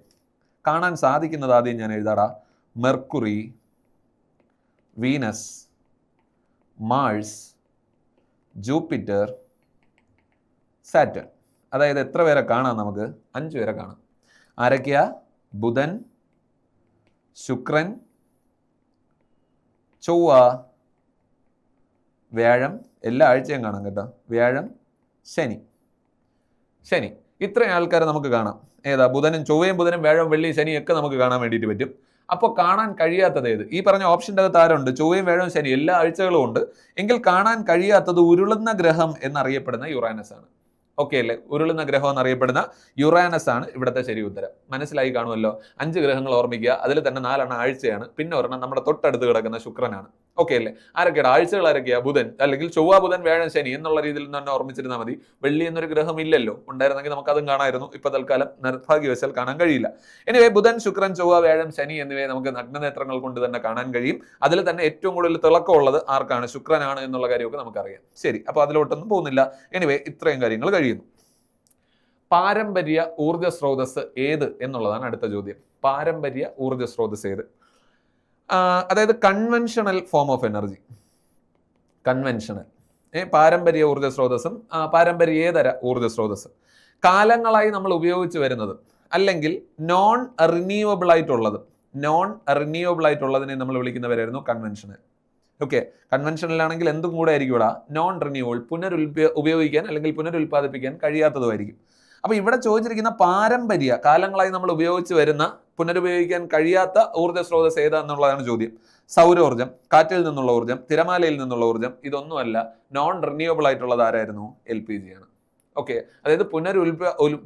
കാണാൻ സാധിക്കുന്നത് ആദ്യം ഞാൻ എഴുതാടാ. Mercury, Venus, Mars, Jupiter, Saturn. അതായത് എത്ര പേരെ കാണാം? നമുക്ക് 5 പേരെ കാണാം. ആരൊക്കെയാ? ബുധൻ, ശുക്രൻ, ചൊവ്വ, വ്യാഴം. എല്ലാ ആഴ്ചയും കാണാം കേട്ടോ. വ്യാഴം, ശനി. ഇത്രയും ആൾക്കാരെ നമുക്ക് കാണാം. ഏതാ? ബുധനും ചൊവ്വയും ബുധനും വ്യാഴം വെള്ളി ശനി ഒക്കെ നമുക്ക് കാണാൻ വേണ്ടിയിട്ട് പറ്റും. അപ്പോൾ കാണാൻ കഴിയാത്തത് ഏത്? ഈ പറഞ്ഞ ഓപ്ഷൻ്റെ അകത്ത് ആരുണ്ട്? ചൊവ്വയും വ്യാഴവും ശനി എല്ലാ ആഴ്ചകളും ഉണ്ട്. എങ്കിൽ കാണാൻ കഴിയാത്തത് ഉരുളുന്ന ഗ്രഹം എന്നറിയപ്പെടുന്ന യുറാനസ് ആണ്. ഓക്കെ അല്ലേ? ഉരുളുന്ന ഗ്രഹം എന്നറിയപ്പെടുന്ന യുറാനസ് ആണ് ഇവിടുത്തെ ശരി ഉത്തരം. മനസ്സിലായി കാണുമല്ലോ. 5 ഗ്രഹങ്ങൾ ഓർമ്മിക്കുക. അതിൽ തന്നെ 4 ആഴ്ചയാണ്. പിന്നെ ഒരെണ്ണം നമ്മുടെ തൊട്ടടുത്ത് കിടക്കുന്ന ശുക്രനാണ്. ഓക്കെ അല്ലേ? ആരൊക്കെയാണ് ആഴ്ചകൾ? ആരൊക്കെയാ? ബുധൻ അല്ലെങ്കിൽ ചൊവ്വ, ബുധൻ, വ്യാഴം, ശനി എന്നുള്ള രീതിയിൽ തന്നെ ഓർമ്മിച്ചിരുന്നാൽ മതി. വെള്ളി എന്നൊരു ഗ്രഹം ഇല്ലല്ലോ. ഉണ്ടായിരുന്നെങ്കിൽ നമുക്കതും കാണാമായിരുന്നു. ഇപ്പൊ തൽക്കാലം നിർഭാഗ്യവശാൽ കാണാൻ കഴിയില്ല. എനിവേ ബുധൻ, ശുക്രൻ, ചൊവ്വ, വ്യാഴം, ശനി എന്നിവയെ നമുക്ക് നഗ്നനേത്രങ്ങൾ കൊണ്ട് തന്നെ കാണാൻ കഴിയും. അതിൽ തന്നെ ഏറ്റവും കൂടുതൽ തിളക്കമുള്ളത് ആർക്കാണ്? ശുക്രനാണ് എന്നുള്ള കാര്യമൊക്കെ നമുക്കറിയാം. ശരി, അപ്പൊ അതിലോട്ടൊന്നും പോകുന്നില്ല. എനിവേ ഇത്രയും കാര്യങ്ങൾ കഴിയുന്നു. പാരമ്പര്യ ഊർജ്ജ സ്രോതസ് ഏത് എന്നുള്ളതാണ് അടുത്ത ചോദ്യം. പാരമ്പര്യ ഊർജ്ജ സ്രോതസ് ഏത്? അതായത് conventional form of energy. Conventional പാരമ്പര്യ ഊർജ്ജ സ്രോതസ്സും പാരമ്പര്യേതര ഊർജ്ജ സ്രോതസ്സും കാലങ്ങളായി നമ്മൾ ഉപയോഗിച്ച് വരുന്നത് അല്ലെങ്കിൽ നോൺ റിന്യൂവബിൾ ആയിട്ടുള്ളതിനെ നമ്മൾ വിളിക്കുന്നവരായിരുന്നു കൺവെൻഷണൽ. ഓക്കെ, കൺവെൻഷണലാണെങ്കിൽ എന്തും കൂടെ ആയിരിക്കും ഇവിടെ? നോൺ റിന്യൂവബിൾ, ഉപയോഗിക്കാൻ അല്ലെങ്കിൽ പുനരുൽപ്പാദിപ്പിക്കാൻ കഴിയാത്തതുമായിരിക്കും. അപ്പൊ ഇവിടെ ചോദിച്ചിരിക്കുന്ന പാരമ്പര്യ, കാലങ്ങളായി നമ്മൾ ഉപയോഗിച്ച് വരുന്ന പുനരുപയോഗിക്കാൻ കഴിയാത്ത ഊർജ്ജ സ്രോതസ് ഏതാന്നുള്ളതാണ് ചോദ്യം. സൗരോർജ്ജം, കാറ്റിൽ നിന്നുള്ള ഊർജ്ജം, തിരമാലയിൽ നിന്നുള്ള ഊർജ്ജം, ഇതൊന്നുമല്ല. നോൺ റിന്യൂവബിൾ ആയിട്ടുള്ളത് ആരായിരുന്നു? LPG ആണ്. ഓക്കെ, അതായത്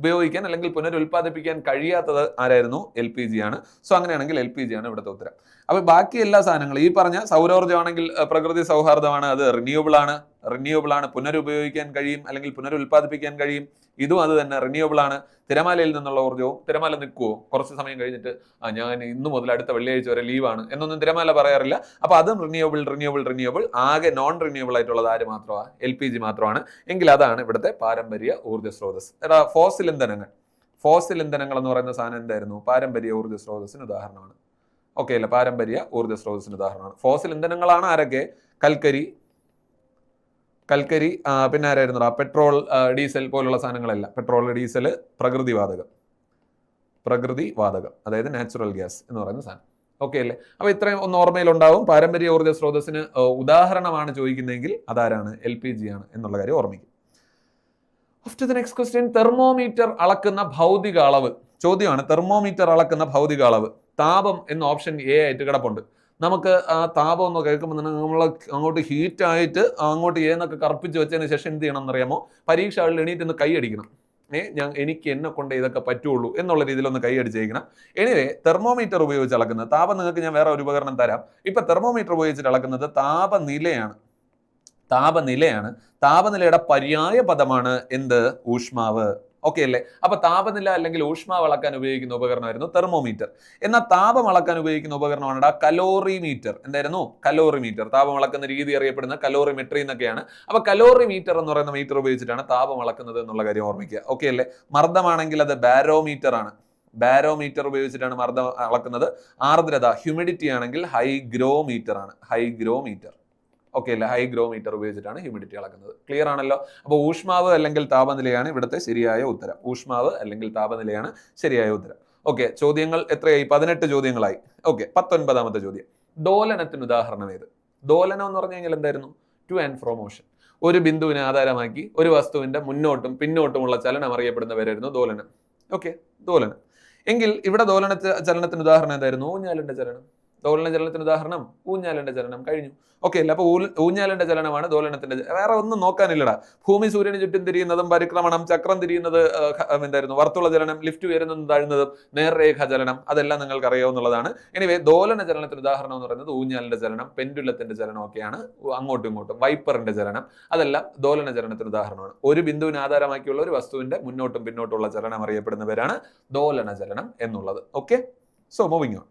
ഉപയോഗിക്കാൻ അല്ലെങ്കിൽ പുനരുൽപ്പാദിപ്പിക്കാൻ കഴിയാത്തത് ആരായിരുന്നു? LPG ആണ്. സോ അങ്ങനെയാണെങ്കിൽ LPG ആണ് ഇവിടുത്തെ ഉത്തരം. അപ്പൊ ബാക്കി എല്ലാ സാധനങ്ങളും ഈ പറഞ്ഞ സൗരോർജ്ജമാണെങ്കിൽ പ്രകൃതി സൗഹാർദ്ദമാണ്, അത് റിന്യൂവബിൾ ആണ്. റിന്യൂവബിൾ ആണ്, പുനരുപയോഗിക്കാൻ കഴിയും അല്ലെങ്കിൽ പുനരുൽപ്പാദിപ്പിക്കാൻ കഴിയും. ഇതും അത് തന്നെ, റിന്യൂവബിൾ ആണ്. തിരമാലയിൽ നിന്നുള്ള ഊർജ്ജവും, തിരമാല നിൽക്കുവോ കുറച്ച് സമയം കഴിഞ്ഞിട്ട് ഞാൻ ഇന്ന് മുതൽ അടുത്ത വെള്ളിയാഴ്ച വരെ ലീവാണ് എന്നൊന്നും തിരമാല പറയാറില്ല. അപ്പൊ അതും റിന്യൂവബിൾ. ആകെ നോൺ റിന്യൂവബിൾ ആയിട്ടുള്ളത് ആര് മാത്രമാണ്? LPG മാത്രമാണ്. എങ്കിൽ അതാണ് ഇവിടുത്തെ പാരമ്പര്യ ഊർജ്ജ സ്രോതസ്. ഫോസിൽ ഇന്ധനങ്ങൾ എന്ന് പറയുന്ന സാധനം എന്തായിരുന്നു? പാരമ്പര്യ ഊർജ്ജ സ്രോതസ്സിന് ഉദാഹരണമാണ്. ഓക്കെ അല്ലേ? പാരമ്പര്യ ഊർജ്ജ സ്രോതസ്സിന് ഉദാഹരണമാണ്. ഫോസിൽ ഇന്ധനങ്ങളാണ് ആരൊക്കെ? കൽക്കരി, പിന്നെ ആരായിരുന്നു? പെട്രോൾ, ഡീസൽ പോലുള്ള സാധനങ്ങളെല്ലാം. പെട്രോൾ, ഡീസൽ, പ്രകൃതിവാതകം, അതായത് നാച്ചുറൽ ഗ്യാസ് എന്ന് പറയുന്ന സാധനം. ഓക്കെ അല്ലേ? അപ്പൊ ഇത്രയും ഒന്ന് ഓർമ്മയിലുണ്ടാവും. പാരമ്പര്യ ഊർജ്ജ സ്രോതസ്സിന് ഉദാഹരണമാണ് ചോദിക്കുന്നതെങ്കിൽ അതാരാണ്? LPG ആണ് എന്നുള്ള കാര്യം ഓർമ്മിക്കും. After the next question, thermometer അളക്കുന്ന ഭൗതിക അളവ്. ചോദ്യമാണ്, തെർമോമീറ്റർ അളക്കുന്ന ഭൗതിക അളവ്. താപം എന്ന ഓപ്ഷൻ A ആയിട്ട് കിടപ്പുണ്ട്. നമുക്ക് ആ താപം എന്ന് കേൾക്കുമ്പോൾ നമ്മൾ അങ്ങോട്ട് ഹീറ്റ് ആയിട്ട് അങ്ങോട്ട് എന്നൊക്കെ കറുപ്പിച്ച് വെച്ചതിന് ശേഷം എന്ത് ചെയ്യണം എന്നറിയാമോ? പരീക്ഷകളിൽ എണീറ്റ് ഒന്ന് കൈയടിക്കണം. എനിക്ക് എന്നെ കൊണ്ട് ഇതൊക്കെ പറ്റുള്ളൂ എന്നുള്ള രീതിയിൽ ഒന്ന് കൈയടിച്ചേക്കണം. എനിവേ, തെർമോമീറ്റർ ഉപയോഗിച്ച് അളക്കുന്നത് താപം. നിങ്ങൾക്ക് ഞാൻ വേറെ ഒരു ഉപകരണം തരാം. ഇപ്പൊ തെർമോമീറ്റർ ഉപയോഗിച്ചിട്ട് അളക്കുന്നത് താപനിലയാണ്. താപനിലയുടെ പര്യായ പദമാണ് എന്ത്? ഊഷ്മാവ്. ഓക്കെ അല്ലേ? അപ്പൊ താപനില അല്ലെങ്കിൽ ഊഷ്മാവ് അളക്കാൻ ഉപയോഗിക്കുന്ന ഉപകരണമായിരുന്നു തെർമോമീറ്റർ. എന്നാൽ താപം അളക്കാൻ ഉപയോഗിക്കുന്ന ഉപകരണമാണ് കലോറിമീറ്റർ. എന്തായിരുന്നു? കലോറിമീറ്റർ. താപം അളക്കുന്ന രീതി അറിയപ്പെടുന്ന കലോറിമെട്രി എന്നൊക്കെയാണ്. അപ്പൊ കലോറിമീറ്റർ എന്ന് പറയുന്ന മീറ്റർ ഉപയോഗിച്ചിട്ടാണ് താപം അളക്കുന്നത് എന്നുള്ള കാര്യം ഓർമ്മിക്കുക. ഓക്കെ അല്ലേ? മർദ്ദമാണെങ്കിൽ അത് ബാരോമീറ്റർ ആണ്. ബാരോമീറ്റർ ഉപയോഗിച്ചിട്ടാണ് മർദ്ദം അളക്കുന്നത്. ആർദ്രത, ഹ്യൂമിഡിറ്റി ആണെങ്കിൽ ഹൈഗ്രോമീറ്റർ ആണ്. ഓക്കെ അല്ലേ? ഹൈഗ്രോമീറ്റർ ഉപയോഗിച്ചിട്ടാണ് ഹ്യൂമിഡിറ്റി അളക്കുന്നത്. ക്ലിയർ ആണല്ലോ? അപ്പോൾ ഊഷ്മാവ് അല്ലെങ്കിൽ താപനിലയാണ് ഇവിടുത്തെ ശരിയായ ഉത്തരം. ഓക്കെ, ചോദ്യങ്ങൾ എത്രയായി? 18 ചോദ്യങ്ങളായി. ഓക്കെ, 19ാമത്തെ ചോദ്യം. ദോലനത്തിന് ഉദാഹരണം ഏത്? ദോലനം എന്ന് പറഞ്ഞു കഴിഞ്ഞാൽ എന്തായിരുന്നു? Two and fro motion. ഒരു ബിന്ദുവിനെ ആധാരമാക്കി ഒരു വസ്തുവിന്റെ മുന്നോട്ടും പിന്നോട്ടുമുള്ള ചലനം അറിയപ്പെടുന്ന പേരായിരുന്നു ദോലനം. ഓക്കെ, ദോലനം. എങ്കിൽ ഇവിടെ ചലനത്തിന് ഉദാഹരണം എന്തായിരുന്നു? ഊഞ്ഞാലിന്റെ ചലനം. ദോലന ചലനത്തിന് ഉദാഹരണം ഊഞ്ഞാലിന്റെ ചലനം. കഴിഞ്ഞു. ഓക്കെ അല്ല? അപ്പൊ ഊഞ്ഞാലിന്റെ ചലനമാണ് ദോലനത്തിന്റെ. വേറെ ഒന്നും നോക്കാനില്ലടാ. ഭൂമി സൂര്യന് ചുറ്റും തിരിയുന്നതും പരിക്രമണം, ചക്രം തിരിയുന്നത്, എന്തായിരുന്നു? വർത്തുള ചലനം, ലിഫ്റ്റ് ഉയരുന്നതും താഴുന്നതും, നേർരേഖ ചലനം, അതെല്ലാം നിങ്ങൾക്ക് അറിയാവുന്നതാണ്. എനിവേ, ദോലന ചലനത്തിന് ഉദാഹരണം എന്ന് പറയുന്നത് ഊഞ്ഞാലിന്റെ ചലനം, പെൻഡുലത്തിന്റെ ചലനം ഒക്കെയാണ്. അങ്ങോട്ടും ഇങ്ങോട്ടും വൈപ്പറിന്റെ ചലനം, അതെല്ലാം ദോലന ചലനത്തിന് ഉദാഹരണമാണ്. ഒരു ബിന്ദുവിനെ ആധാരമാക്കിയുള്ള ഒരു വസ്തുവിന്റെ മുന്നോട്ടും പിന്നോട്ടുള്ള ചലനം അറിയപ്പെടുന്നവരാണ് ദോലന ചലനം എന്നുള്ളത്. Okay, so moving on.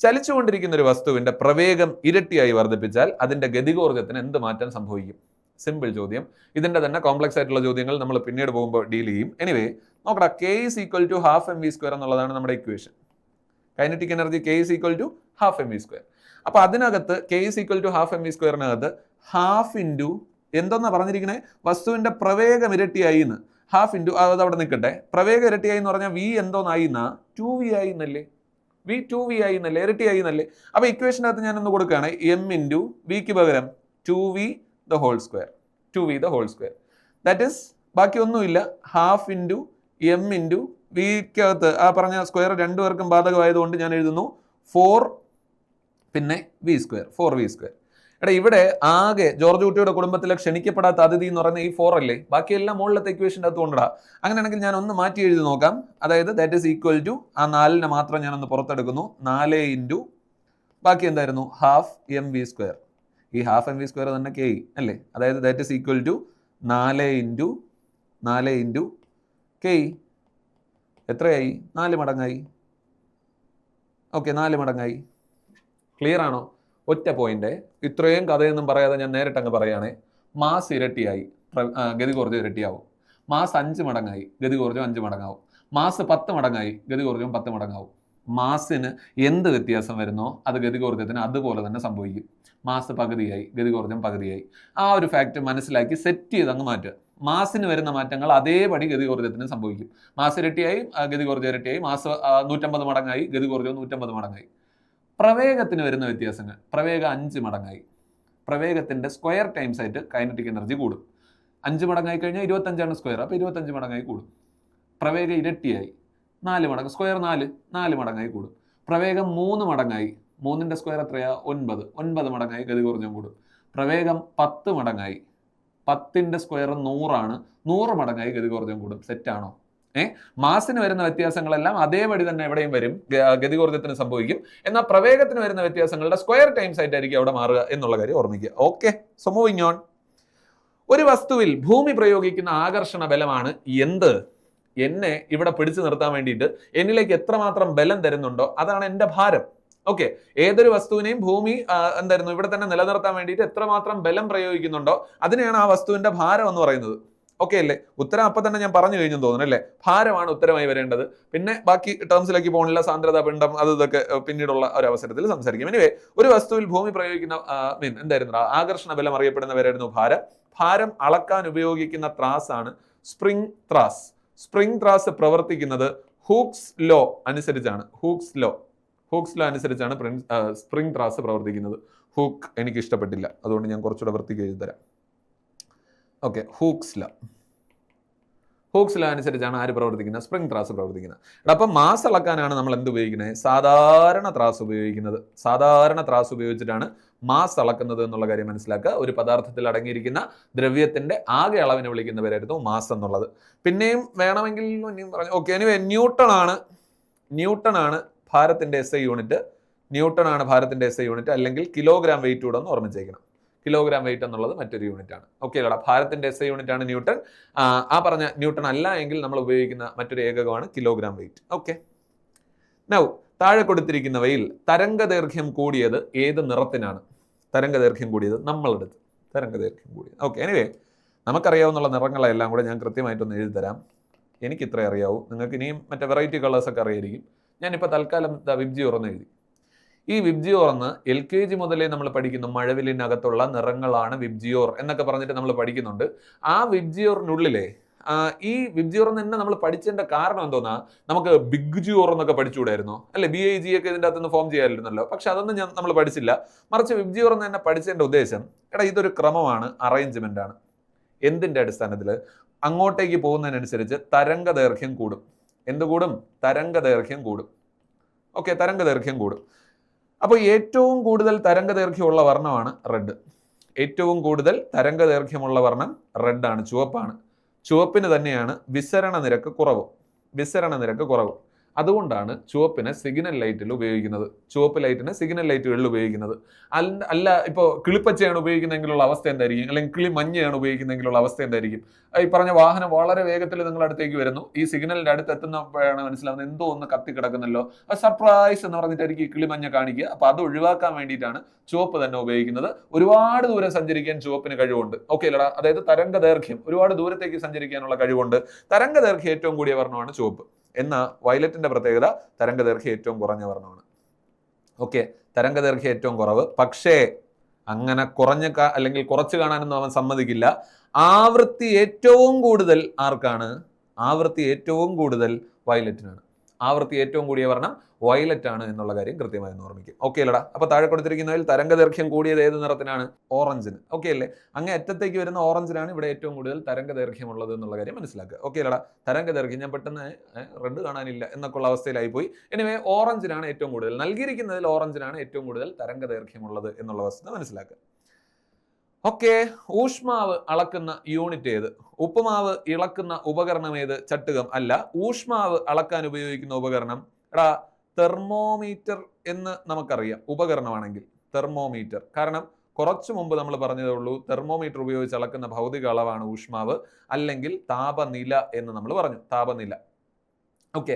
ചലിച്ചുകൊണ്ടിരിക്കുന്ന ഒരു വസ്തുവിന്റെ പ്രവേഗം ഇരട്ടിയായി വർദ്ധിപ്പിച്ചാൽ അതിന്റെ ഗതികോർജ്ജത്തിന് എന്ത് മാറ്റം സംഭവിക്കും? സിമ്പിൾ ചോദ്യം. ഇതിന്റെ തന്നെ കോംപ്ലക്സ് ആയിട്ടുള്ള ചോദ്യങ്ങൾ നമ്മൾ പിന്നീട് പോകുമ്പോൾ ഡീൽ ചെയ്യും. എനിവേ, നോക്കടാ, K = ½ mv² എന്നുള്ളതാണ് നമ്മുടെ equation. Kinetic energy K = ½ mv². അപ്പൊ അതിനകത്ത് K = ½ mv²-നകത്ത് ഹാഫ് ഇൻറ്റു എന്തോന്നാ പറഞ്ഞിരിക്കണേ? വസ്തുവിന്റെ പ്രവേഗം ഇരട്ടിയായി എന്ന്. ഹാഫ് ഇൻറ്റു അത് അവിടെ നിൽക്കട്ടെ. പ്രവേഗം ഇരട്ടിയായി എന്ന് പറഞ്ഞാൽ V എന്തോന്നായി എന്നാ? 2v ആയി എന്നല്ലേ? V 2v ആയി എന്നല്ലേ? ഇരട്ടിയായി എന്നല്ലേ? അപ്പൊ ഇക്വേഷനകത്ത് ഞാൻ ഒന്ന് കൊടുക്കുകയാണ്, m ഇൻറ്റു വിക്ക് പകരം 2v the whole square. That is ബാക്കി ഒന്നുമില്ല. ഹാഫ് ഇൻറ്റു m ഇൻറ്റു വിക്കകത്ത് ആ പറഞ്ഞ സ്ക്വയർ രണ്ടുപേർക്കും ബാധകമായതുകൊണ്ട് ഞാൻ എഴുതുന്നു 4 പിന്നെ v². എടാ, ഇവിടെ ആകെ ജോർജ് കുട്ടിയുടെ കുടുംബത്തിലെ ക്ഷണിക്കപ്പെടാത്ത അതിഥി എന്ന് പറയുന്ന ഈ 4 അല്ലേ? ബാക്കിയെല്ലാം മുകളിലത്തെ ഇക്വേഷൻ്റെ അകത്ത് കൊണ്ടിടാ. അങ്ങനെയാണെങ്കിൽ ഞാൻ ഒന്ന് മാറ്റി എഴുതി നോക്കാം. അതായത് ദാറ്റ് ഈസ് ഈക്വൽ ടു ആ 4നെ മാത്രം ഞാനൊന്ന് പുറത്തെടുക്കുന്നു. 4 ഇൻറ്റു ബാക്കി എന്തായിരുന്നു? ½ mv². ഈ ½ mv² തന്നെ K അല്ലേ? അതായത് that is equal to 4 into K. എത്രയായി? 4 മടങ്ങായി. ഓക്കെ, 4 മടങ്ങായി. ക്ലിയർ ആണോ? ഒറ്റ പോയിന്റ്. ഇത്രയും കഥയൊന്നും പറയാതെ ഞാൻ നേരിട്ട് അങ്ങ് പറയുകയാണെ. മാസ് ഇരട്ടിയായി, ഗതികോർജ്ജം ഇരട്ടിയാവും. മാസ് 5 മടങ്ങായി, ഗതികോർജ്ജം 5 മടങ്ങാവും. മാസ് 10 മടങ്ങായി, ഗതികോർജ്ജം 10 മടങ്ങാവും. മാസിന് എന്ത് വ്യത്യാസം വരുന്നോ അത് ഗതികോർജ്ജത്തിന് അതുപോലെ തന്നെ സംഭവിക്കും. മാസ് പകുതിയായി, ഗതികോർജ്ജം പകുതിയായി. ആ ഒരു ഫാക്ട് മനസ്സിലാക്കി സെറ്റ് ചെയ്ത് അങ്ങ് മാറ്റുക. മാസിന് വരുന്ന മാറ്റങ്ങൾ അതേപടി ഗതികോർജ്ജത്തിന് സംഭവിക്കും. മാസ് ഇരട്ടിയായി, ഗതികോർജ്ജം ഇരട്ടിയായി. മാസ് 150 മടങ്ങായി, ഗതികോർജ്ജം 150 മടങ്ങായി. പ്രവേഗത്തിന് വരുന്ന വ്യത്യാസങ്ങൾ, പ്രവേഗം 5 മടങ്ങായി. പ്രവേഗത്തിന്റെ സ്ക്വയർ ടൈംസ് ആയിട്ട് കൈനറ്റിക് എനർജി കൂടും. 5 മടങ്ങായി കഴിഞ്ഞാൽ 25 സ്ക്വയർ, അപ്പോൾ 25 മടങ്ങായി കൂടും. പ്രവേഗം ഇരട്ടിയായി, 4 മടങ്ങ്, സ്ക്വയർ 4 മടങ്ങായി കൂടും. പ്രവേഗം 3 മടങ്ങായി, 3ന്റെ സ്ക്വയർ എത്രയാ? 9 മടങ്ങായി ഗതികോർജ്ജം കൂടും. പ്രവേഗം 10 മടങ്ങായി, 10ന്റെ സ്ക്വയർ 100 ആണ്, 100 മടങ്ങായി ഗതികോർജ്ജം കൂടും. സെറ്റാണോ? മാസിന് വരുന്ന വ്യത്യാസങ്ങളെല്ലാം അതേപടി തന്നെ എവിടെയും വരും, ഗതികോർജ്ജത്തിന് സംഭവിക്കും. എന്നാൽ പ്രവേഗത്തിന് വരുന്ന വ്യത്യാസങ്ങളുടെ സ്ക്വയർ ടൈംസ് ആയിട്ടായിരിക്കും അവിടെ മാറുക എന്നുള്ള കാര്യം ഓർമ്മിക്കുക. Okay, so moving on. ഒരു വസ്തുവിൽ ഭൂമി പ്രയോഗിക്കുന്ന ആകർഷണ ബലമാണ് എന്ത്? എന്നെ ഇവിടെ പിടിച്ചു നിർത്താൻ വേണ്ടിയിട്ട് എന്നിലേക്ക് എത്രമാത്രം ബലം തരുന്നുണ്ടോ അതാണ് എന്റെ ഭാരം. ഓക്കെ, ഏതൊരു വസ്തുവിനെയും ഭൂമി എന്തായിരുന്നു ഇവിടെ തന്നെ നിലനിർത്താൻ വേണ്ടിയിട്ട് എത്രമാത്രം ബലം പ്രയോഗിക്കുന്നുണ്ടോ അതിനെയാണ് ആ വസ്തുവിന്റെ ഭാരം എന്ന് പറയുന്നത്. ഓക്കെ അല്ലേ? ഉത്തരം അപ്പൊ തന്നെ ഞാൻ പറഞ്ഞു കഴിഞ്ഞു തോന്നുന്നു അല്ലേ? ഭാരമാണ് ഉത്തരമായി വരേണ്ടത്. പിന്നെ ബാക്കി ടേംസിലേക്ക് പോകണില്ല, സാന്ദ്രത, പിണ്ഡം, അത് ഇതൊക്കെ പിന്നീടുള്ള ഒരു അവസരത്തിൽ സംസാരിക്കും. എനിവേ, ഒരു വസ്തുവിൽ ഭൂമി പ്രയോഗിക്കുന്ന എന്തായിരുന്നു ആകർഷണ ബലം അറിയപ്പെടുന്നവരായിരുന്നു ഭാരം. ഭാരം അളക്കാൻ ഉപയോഗിക്കുന്ന ത്രാസാണ് സ്പ്രിംഗ് ത്രാസ്. സ്പ്രിംഗ് ത്രാസ് പ്രവർത്തിക്കുന്നത് ഹൂക്സ് ലോ അനുസരിച്ചാണ്. ഹൂക്സ് ലോ അനുസരിച്ചാണ് സ്പ്രിംഗ് ത്രാസ് പ്രവർത്തിക്കുന്നത്. ഹൂക്ക് എനിക്ക് ഇഷ്ടപ്പെട്ടില്ല, അതുകൊണ്ട് ഞാൻ കുറച്ചുകൂടെ വൃത്തിക്ക് എഴുതി തരാം. ഓക്കെ, ഹൂക്സ് ലോ അനുസരിച്ചാണ് ആര് പ്രവർത്തിക്കുന്നത്? സ്പ്രിംഗ് ത്രാസ് പ്രവർത്തിക്കുന്നത്. അപ്പം മാസ് അളക്കാനാണ് നമ്മൾ എന്ത് ഉപയോഗിക്കുന്നത്? സാധാരണ ത്രാസ് ഉപയോഗിക്കുന്നത്. സാധാരണ ത്രാസ് ഉപയോഗിച്ചിട്ടാണ് മാസ് അളക്കുന്നത് എന്നുള്ള കാര്യം മനസ്സിലാക്കുക. ഒരു പദാർത്ഥത്തിൽ അടങ്ങിയിരിക്കുന്ന ദ്രവ്യത്തിന്റെ ആകെ അളവിനെ വിളിക്കുന്ന പേരായിരുന്നു മാസ് എന്നുള്ളത്. പിന്നെയും വേണമെങ്കിൽ പറഞ്ഞു. ഓക്കെ, എനിവേ, ന്യൂട്ടൺ ആണ് ഭാരത്തിന്റെ SI യൂണിറ്റ്. അല്ലെങ്കിൽ കിലോഗ്രാം വെയിറ്റ് കൂടെ ഒന്ന് ഓർമ്മിച്ചേക്കണം. കിലോഗ്രാം വെയിറ്റ് എന്നുള്ളത് മറ്റൊരു യൂണിറ്റ് ആണ്. ഓക്കെ അല്ലടാ, ഭാരത്തിന്റെ SI യൂണിറ്റ് ആണ് ന്യൂട്ടൺ. ആ പറഞ്ഞ ന്യൂട്ടൺ അല്ല എങ്കിൽ നമ്മൾ ഉപയോഗിക്കുന്ന മറ്റൊരു ഏകകമാണ് കിലോഗ്രാം വെയിറ്റ്. ഓക്കെ, നൗ താഴെ കൊടുത്തിരിക്കുന്നവയിൽ തരംഗദൈർഘ്യം കൂടിയത് ഏത് നിറത്തിനാണ്? തരംഗദൈർഘ്യം കൂടിയത് നമ്മളെടുത്ത് തരംഗദൈർഘ്യം കൂടിയത്. ഓക്കെ, എനിവേ, നമുക്കറിയാവുന്ന നിറങ്ങളെല്ലാം കൂടെ ഞാൻ കൃത്യമായിട്ടൊന്ന് എഴുതി തരാം. എനിക്ക് ഇത്രേ അറിയാവൂ, നിങ്ങൾക്ക് ഇനിയും മറ്റേ വെറൈറ്റി കളേഴ്സ് ഒക്കെ അറിയായിരിക്കും. ഞാനിപ്പോൾ തൽക്കാലം വിബ്ജിയോർ എന്ന് എഴുതി. ഈ വിബ്ജിയോർ എന്ന് LKG മുതലേ നമ്മൾ പഠിക്കുന്നു. മഴവില്ലിനകത്തുള്ള നിറങ്ങളാണ് വിബ്ജിയോർ എന്നൊക്കെ പറഞ്ഞിട്ട് നമ്മൾ പഠിക്കുന്നുണ്ട്. ആ വിബ്ജിയോറിനുള്ളിലെ ഈ വിബ്ജിയോർ തന്നെ നമ്മൾ പഠിച്ചതിന്റെ കാരണം എന്തോന്നാ, നമുക്ക് ബിഗ് ജിയോർ എന്നൊക്കെ പഠിച്ചുകൂടായിരുന്നോ അല്ലെ? BIG ഒക്കെ ഇതിൻ്റെ അകത്തുനിന്ന് ഫോം ചെയ്യാറിരുന്നല്ലോ. പക്ഷെ അതൊന്നും നമ്മൾ പഠിച്ചില്ല. മറിച്ച് വിബ്ജിയോർ എന്ന് തന്നെ പഠിച്ചതിന്റെ ഉദ്ദേശം, ഇതൊരു ക്രമമാണ്, അറേഞ്ച്മെന്റ് ആണ്. എന്തിന്റെ അടിസ്ഥാനത്തിൽ? അങ്ങോട്ടേക്ക് പോകുന്നതിനനുസരിച്ച് തരംഗദൈർഘ്യം കൂടും. എന്ത് കൂടും? തരംഗദൈർഘ്യം കൂടും. ഓക്കെ, തരംഗദൈർഘ്യം കൂടും. അപ്പോൾ ഏറ്റവും കൂടുതൽ തരംഗദൈർഘ്യമുള്ള വർണ്ണമാണ് റെഡ്. ഏറ്റവും കൂടുതൽ തരംഗദൈർഘ്യമുള്ള വർണ്ണം റെഡാണ്, ചുവപ്പാണ്. ചുവപ്പിന് തന്നെയാണ് വിസരണ നിരക്ക് കുറവ്. അതുകൊണ്ടാണ് ചുവപ്പിനെ സിഗ്നൽ ലൈറ്റിൽ ഉപയോഗിക്കുന്നത്. ചുവപ്പ് ലൈറ്റിനെ സിഗ്നൽ ലൈറ്റുകളിൽ ഉപയോഗിക്കുന്നത്. അല്ല ഇപ്പോൾ കിളിപ്പച്ചയാണ് ഉപയോഗിക്കുന്നതെങ്കിലുള്ള അവസ്ഥ എന്തായിരിക്കും? അല്ലെങ്കിൽ കിളി മഞ്ഞയാണ് ഉപയോഗിക്കുന്നതെങ്കിലുള്ള അവസ്ഥ എന്തായിരിക്കും? ഈ പറഞ്ഞ വാഹനം വളരെ വേഗത്തിൽ നിങ്ങളുടെ അടുത്തേക്ക് വരുന്നു. ഈ സിഗ്നലിന്റെ അടുത്ത് എത്തുന്നപ്പോഴാണ് മനസ്സിലാവുന്നത് എന്തോ ഒന്ന് കത്തി കിടക്കുന്നല്ലോ. സർപ്രൈസ് എന്ന് പറഞ്ഞിട്ടായിരിക്കും ഈ കിളിമഞ്ഞ കാണിക്കുക. അപ്പൊ അത് ഒഴിവാക്കാൻ വേണ്ടിയിട്ടാണ് ചുവപ്പ് തന്നെ ഉപയോഗിക്കുന്നത്. ഒരുപാട് ദൂരം സഞ്ചരിക്കാൻ ചുവപ്പിന് കഴിവുണ്ട്. ഓക്കെ അല്ലടാ? അതായത് തരംഗദൈർഘ്യം, ഒരുപാട് ദൂരത്തേക്ക് സഞ്ചരിക്കാനുള്ള കഴിവുണ്ട്. തരംഗദൈർഘ്യം ഏറ്റവും കൂടിയ വർണ്ണമാണ് ചുവപ്പ്. എന്നാൽ വയലറ്റിന്റെ പ്രത്യേകത തരംഗദൈർഘ്യം ഏറ്റവും കുറഞ്ഞ വർണ്ണമാണ്. ഓക്കെ, തരംഗദൈർഘ്യം ഏറ്റവും കുറവ്. പക്ഷേ അങ്ങനെ അല്ലെങ്കിൽ കുറച്ച് കാണാനൊന്നും അവൻ സമ്മതിക്കില്ല. ആവൃത്തി ഏറ്റവും കൂടുതൽ ആർക്കാണ്? ആവൃത്തി ഏറ്റവും കൂടുതൽ വയലറ്റിനാണ്. ആവൃത്തി ഏറ്റവും കൂടിയ വർണ്ണം വയലറ്റ് ആണ് എന്നുള്ള കാര്യം കൃത്യമായി ഓർമ്മിക്കും. ഓക്കെ അല്ലടാ? അപ്പൊ താഴെ കൊടുത്തിരിക്കുന്നതിൽ തരംഗദൈർഘ്യം കൂടിയത് ഏത് നിറത്തിനാണ്? ഓറഞ്ചിന്. ഓക്കെ അല്ലേ? അങ്ങ് അറ്റത്തേക്ക് വരുന്ന ഓറഞ്ചിനാണ് ഇവിടെ ഏറ്റവും കൂടുതൽ തരംഗദൈർഘ്യം ഉള്ളത് എന്നുള്ള കാര്യം മനസ്സിലാക്കുക. ഓക്കെ അല്ലടാ? തരംഗദൈർഘ്യം ഞാൻ പെട്ടെന്ന് റെഡ് കാണാനില്ല എന്നൊക്കെയുള്ള അവസ്ഥയിലായി പോയി. എനിവേ, ഓറഞ്ചിനാണ് ഏറ്റവും കൂടുതൽ നൽകിയിരിക്കുന്നതിൽ, ഓറഞ്ചിനാണ് ഏറ്റവും കൂടുതൽ തരംഗദൈർഘ്യം ഉള്ളത് എന്നുള്ള വസ്തുത മനസ്സിലാക്കുക. ഓക്കെ, ഊഷ്മാവ് അളക്കുന്ന യൂണിറ്റ് ഏത്? ഉപ്പുമാവ് ഇളക്കുന്ന ഉപകരണം ഏത്? ചട്ടുകം അല്ല. ഊഷ്മാവ് അളക്കാൻ ഉപയോഗിക്കുന്ന ഉപകരണം തെർമോമീറ്റർ എന്ന് നമുക്കറിയാം. ഉപകരണമാണെങ്കിൽ തെർമോമീറ്റർ. കാരണം കുറച്ചു മുമ്പ് നമ്മൾ പറഞ്ഞതേ ഉള്ളൂ, തെർമോമീറ്റർ ഉപയോഗിച്ച് അളക്കുന്ന ഭൗതിക അളവാണ് ഊഷ്മാവ്, അല്ലെങ്കിൽ താപനില എന്ന് നമ്മൾ പറഞ്ഞു. താപനില. ഓക്കെ,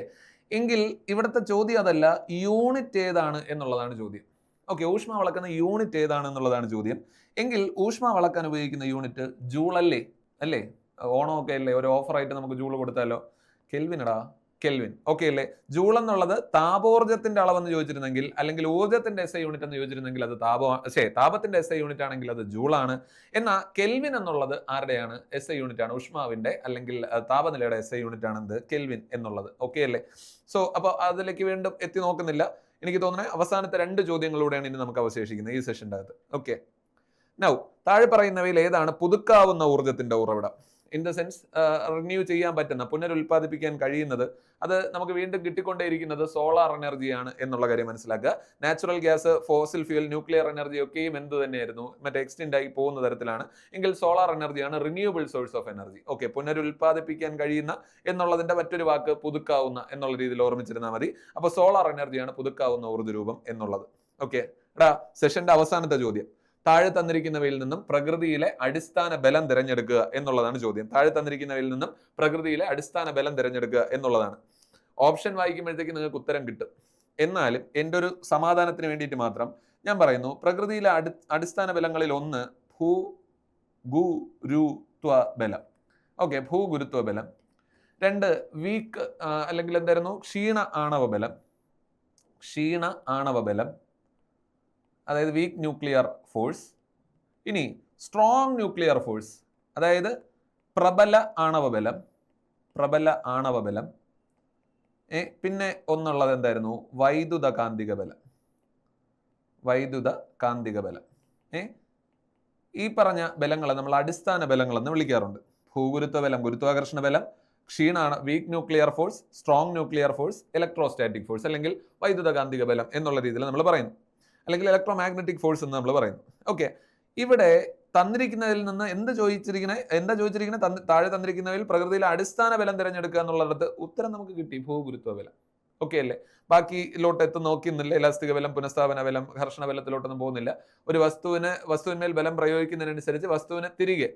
എങ്കിൽ ഇവിടുത്തെ ചോദ്യം അതല്ല, യൂണിറ്റ് ഏതാണ് എന്നുള്ളതാണ് ചോദ്യം. ഓക്കെ, ഊഷ്മാവ് അളക്കുന്ന യൂണിറ്റ് ഏതാണ് എന്നുള്ളതാണ് ചോദ്യം. എങ്കിൽ ഊഷ്മാവ് അളക്കാൻ ഉപയോഗിക്കുന്ന യൂണിറ്റ് ജൂൾ അല്ലേ? ഓണമൊക്കെ അല്ലേ, ഒരു ഓഫറായിട്ട് നമുക്ക് ജൂൾ കൊടുത്താലോ? കെൽവിനടാ, കെൽവിൻ. ഓക്കെ അല്ലേ? ജൂൾ എന്നുള്ളത് താപോർജ്ജത്തിന്റെ അളവെന്ന് ചോദിച്ചിരുന്നെങ്കിൽ, അല്ലെങ്കിൽ ഊർജ്ജത്തിന്റെ SI യൂണിറ്റ് എന്ന് ചോദിച്ചിരുന്നെങ്കിൽ അത് താപത്തിന്റെ SI യൂണിറ്റ് ആണെങ്കിൽ അത് ജൂളാണ്. എന്നാൽ കെൽവിൻ എന്നുള്ളത് ആരുടെയാണ്? SI യൂണിറ്റ് ആണ്. ഊഷ്മാവിന്റെ അല്ലെങ്കിൽ താപനിലയുടെ SI യൂണിറ്റ് ആണ് എന്ത്? കെൽവിൻ എന്നുള്ളത്. ഓക്കെ അല്ലേ? സോ അപ്പൊ അതിലേക്ക് വീണ്ടും എത്തി നോക്കുന്നില്ല. എനിക്ക് തോന്നുന്നത് അവസാനത്തെ 2 ചോദ്യങ്ങളിലൂടെയാണ് ഇനി നമുക്ക് അവശേഷിക്കുന്നത് ഈ സെഷൻ്റെ അകത്ത്. ഓക്കെ, നൗ താഴെ പറയുന്നവയിൽ ഏതാണ് പുതുക്കാവുന്ന ഊർജ്ജത്തിന്റെ ഉറവിടം? ഇൻ ദ സെൻസ് റിന്യൂ ചെയ്യാൻ പറ്റുന്ന, പുനരുൽപ്പാദിപ്പിക്കാൻ കഴിയുന്നത്, അത് നമുക്ക് വീണ്ടും കിട്ടിക്കൊണ്ടേയിരിക്കുന്നത് സോളാർ എനർജിയാണ് എന്നുള്ള കാര്യം മനസ്സിലാക്കുക. Natural gas, fossil fuel, nuclear energy ഒക്കെയും എന്ത് തന്നെയായിരുന്നു? മറ്റേ എക്സ്റ്റെൻഡ് ആയി പോകുന്ന തരത്തിലാണ്. എങ്കിൽ സോളാർ എനർജിയാണ് renewable source of energy. Okay, പുനരുൽപ്പാദിപ്പിക്കാൻ കഴിയുന്ന എന്നുള്ളതിന്റെ മറ്റൊരു വാക്ക് പുതുക്കാവുന്ന എന്നുള്ള രീതിയിൽ ഓർമ്മിച്ചിരുന്നാൽ മതി. അപ്പൊ സോളാർ എനർജിയാണ് പുതുക്കാവുന്ന ഊർജ്ജ രൂപം എന്നുള്ളത്. ഓക്കെ, സെഷന്റെ അവസാനത്തെ ചോദ്യം, താഴെ തന്നിരിക്കുന്നവയിൽ നിന്നും പ്രകൃതിയിലെ അടിസ്ഥാന ബലം തിരഞ്ഞെടുക്കുക എന്നുള്ളതാണ് ചോദ്യം. താഴെ തന്നിരിക്കുന്നവയിൽ നിന്നും പ്രകൃതിയിലെ അടിസ്ഥാന ബലം തിരഞ്ഞെടുക്കുക എന്നുള്ളതാണ്. ഓപ്ഷൻ വായിക്കുമ്പോഴത്തേക്ക് നിങ്ങൾക്ക് ഉത്തരം കിട്ടും. എന്നാലും എൻ്റെ ഒരു സമാധാനത്തിന് വേണ്ടിയിട്ട് മാത്രം ഞാൻ പറയുന്നു, പ്രകൃതിയിലെ അടിസ്ഥാന ബലങ്ങളിൽ ഒന്ന് ഭൂഗുരുത്വ ബലം. ഓക്കെ, ഭൂഗുരുത്വ ബലം. 2 വീക്ക് അല്ലെങ്കിൽ എന്തായിരുന്നു, ക്ഷീണ ആണവ ബലം, അതായത് വീക്ക് ന്യൂക്ലിയർ ഫോഴ്സ്. ഇനി സ്ട്രോങ് ന്യൂക്ലിയർ ഫോഴ്സ്, അതായത് പ്രബല ആണവ ബലം. പിന്നെ ഒന്നുള്ളത് എന്തായിരുന്നു, വൈദ്യുത കാന്തിക ബലം. ഈ പറഞ്ഞ ബലങ്ങളെ നമ്മൾ അടിസ്ഥാന ബലങ്ങൾ എന്ന് വിളിക്കാറുണ്ട്. ഭൂഗുരുത്വ ബലം, ഗുരുത്വാകർഷണ ബലം, weak nuclear force, strong nuclear force, electrostatic force അല്ലെങ്കിൽ വൈദ്യുത കാന്തിക ബലം എന്നുള്ള രീതിയിൽ നമ്മൾ പറയുന്നു, അല്ലെങ്കിൽ ഇലക്ട്രോ മാഗ്നറ്റിക് ഫോഴ്സ് എന്ന് നമ്മൾ പറയുന്നു. ഓക്കെ, ഇവിടെ തന്നിരിക്കുന്നതിൽ നിന്ന് എന്താ ചോദിച്ചിരിക്കുന്നത്, താഴെ തന്നിരിക്കുന്നതിൽ പ്രകൃതിയിലെ അടിസ്ഥാന ബലം തിരഞ്ഞെടുക്കുക എന്നുള്ളിടത്ത് ഉത്തരം നമുക്ക് കിട്ടി, ഭൂഗുരുത്വ ബലം. ഓക്കെ അല്ലേ? ബാക്കിയിലോട്ട് നോക്കുന്നില്ല, ഇലാസ്തിക ബലം, പുനഃസ്ഥാപന ബലം, ഘർഷണ ബലത്തിലോട്ടൊന്നും പോകുന്നില്ല. ഒരു വസ്തുവിന്മേൽ ബലം പ്രയോഗിക്കുന്നതിനനുസരിച്ച് വസ്തുവിനെ തിരികെ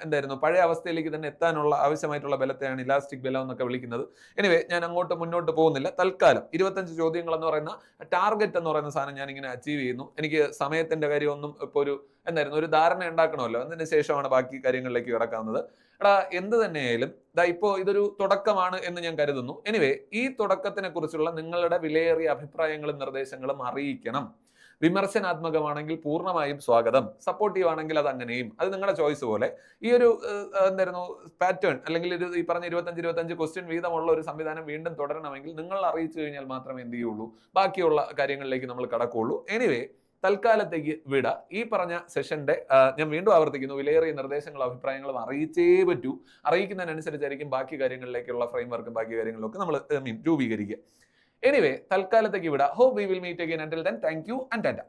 എന്തായിരുന്നു പഴയ അവസ്ഥയിലേക്ക് തന്നെ എത്താനുള്ള ആവശ്യമായിട്ടുള്ള ബലത്തെയാണ് ഇലാസ്റ്റിക് ബലം എന്നൊക്കെ വിളിക്കുന്നത്. എനിവേ, ഞാൻ മുന്നോട്ട് പോകുന്നില്ല. തൽക്കാലം 25 ചോദ്യങ്ങൾ എന്ന് പറയുന്ന ടാർഗറ്റ് എന്ന് പറയുന്ന സാധനം ഞാൻ ഇങ്ങനെ അച്ചീവ് ചെയ്യുന്നു. എനിക്ക് സമയത്തിന്റെ കാര്യമൊന്നും ഇപ്പോൾ ഒരു ധാരണ ഉണ്ടാക്കണമല്ലോ. അതിന് ശേഷമാണ് ബാക്കി കാര്യങ്ങളിലേക്ക് കിടക്കാവുന്നത്. എന്ത് തന്നെയായാലും ഇപ്പോൾ ഇതൊരു തുടക്കമാണ് എന്ന് ഞാൻ കരുതുന്നു. എനിവേ, ഈ തുടക്കത്തിനെ കുറിച്ചുള്ള നിങ്ങളുടെ വിലയേറിയ അഭിപ്രായങ്ങളും നിർദ്ദേശങ്ങളും അറിയിക്കണം. വിമർശനാത്മകമാണെങ്കിൽ പൂർണ്ണമായും സ്വാഗതം, സപ്പോർട്ടീവ് ആണെങ്കിൽ അത് അങ്ങനെയും, അത് നിങ്ങളുടെ ചോയ്സ് പോലെ. ഈ ഒരു പാറ്റേൺ അല്ലെങ്കിൽ ഈ പറഞ്ഞ 25 ക്വസ്റ്റ്യൻ വീതമുള്ള ഒരു സംവിധാനം വീണ്ടും തുടരണമെങ്കിൽ നിങ്ങൾ അറിയിച്ചു കഴിഞ്ഞാൽ മാത്രമേ എന്ത് ചെയ്യുള്ളൂ, ബാക്കിയുള്ള കാര്യങ്ങളിലേക്ക് നമ്മൾ കടക്കുകയുള്ളൂ. എനിവേ, തൽക്കാലത്തേക്ക് വിട. ഈ പറഞ്ഞ സെഷന്റെ ഞാൻ വീണ്ടും ആവർത്തിക്കുന്നു, വിലയേറിയ നിർദ്ദേശങ്ങളും അഭിപ്രായങ്ങളും അറിയിച്ചേ പറ്റൂ. അറിയിക്കുന്നതിനനുസരിച്ചായിരിക്കും ബാക്കി കാര്യങ്ങളിലേക്കുള്ള ഫ്രെയിംവർക്കും ബാക്കി കാര്യങ്ങളിലൊക്കെ നമ്മൾ രൂപീകരിക്കുക. എനിവേ, തൽക്കാലത്തേക്ക് വിട. Hope we will meet again. Until then, thank you and Tata.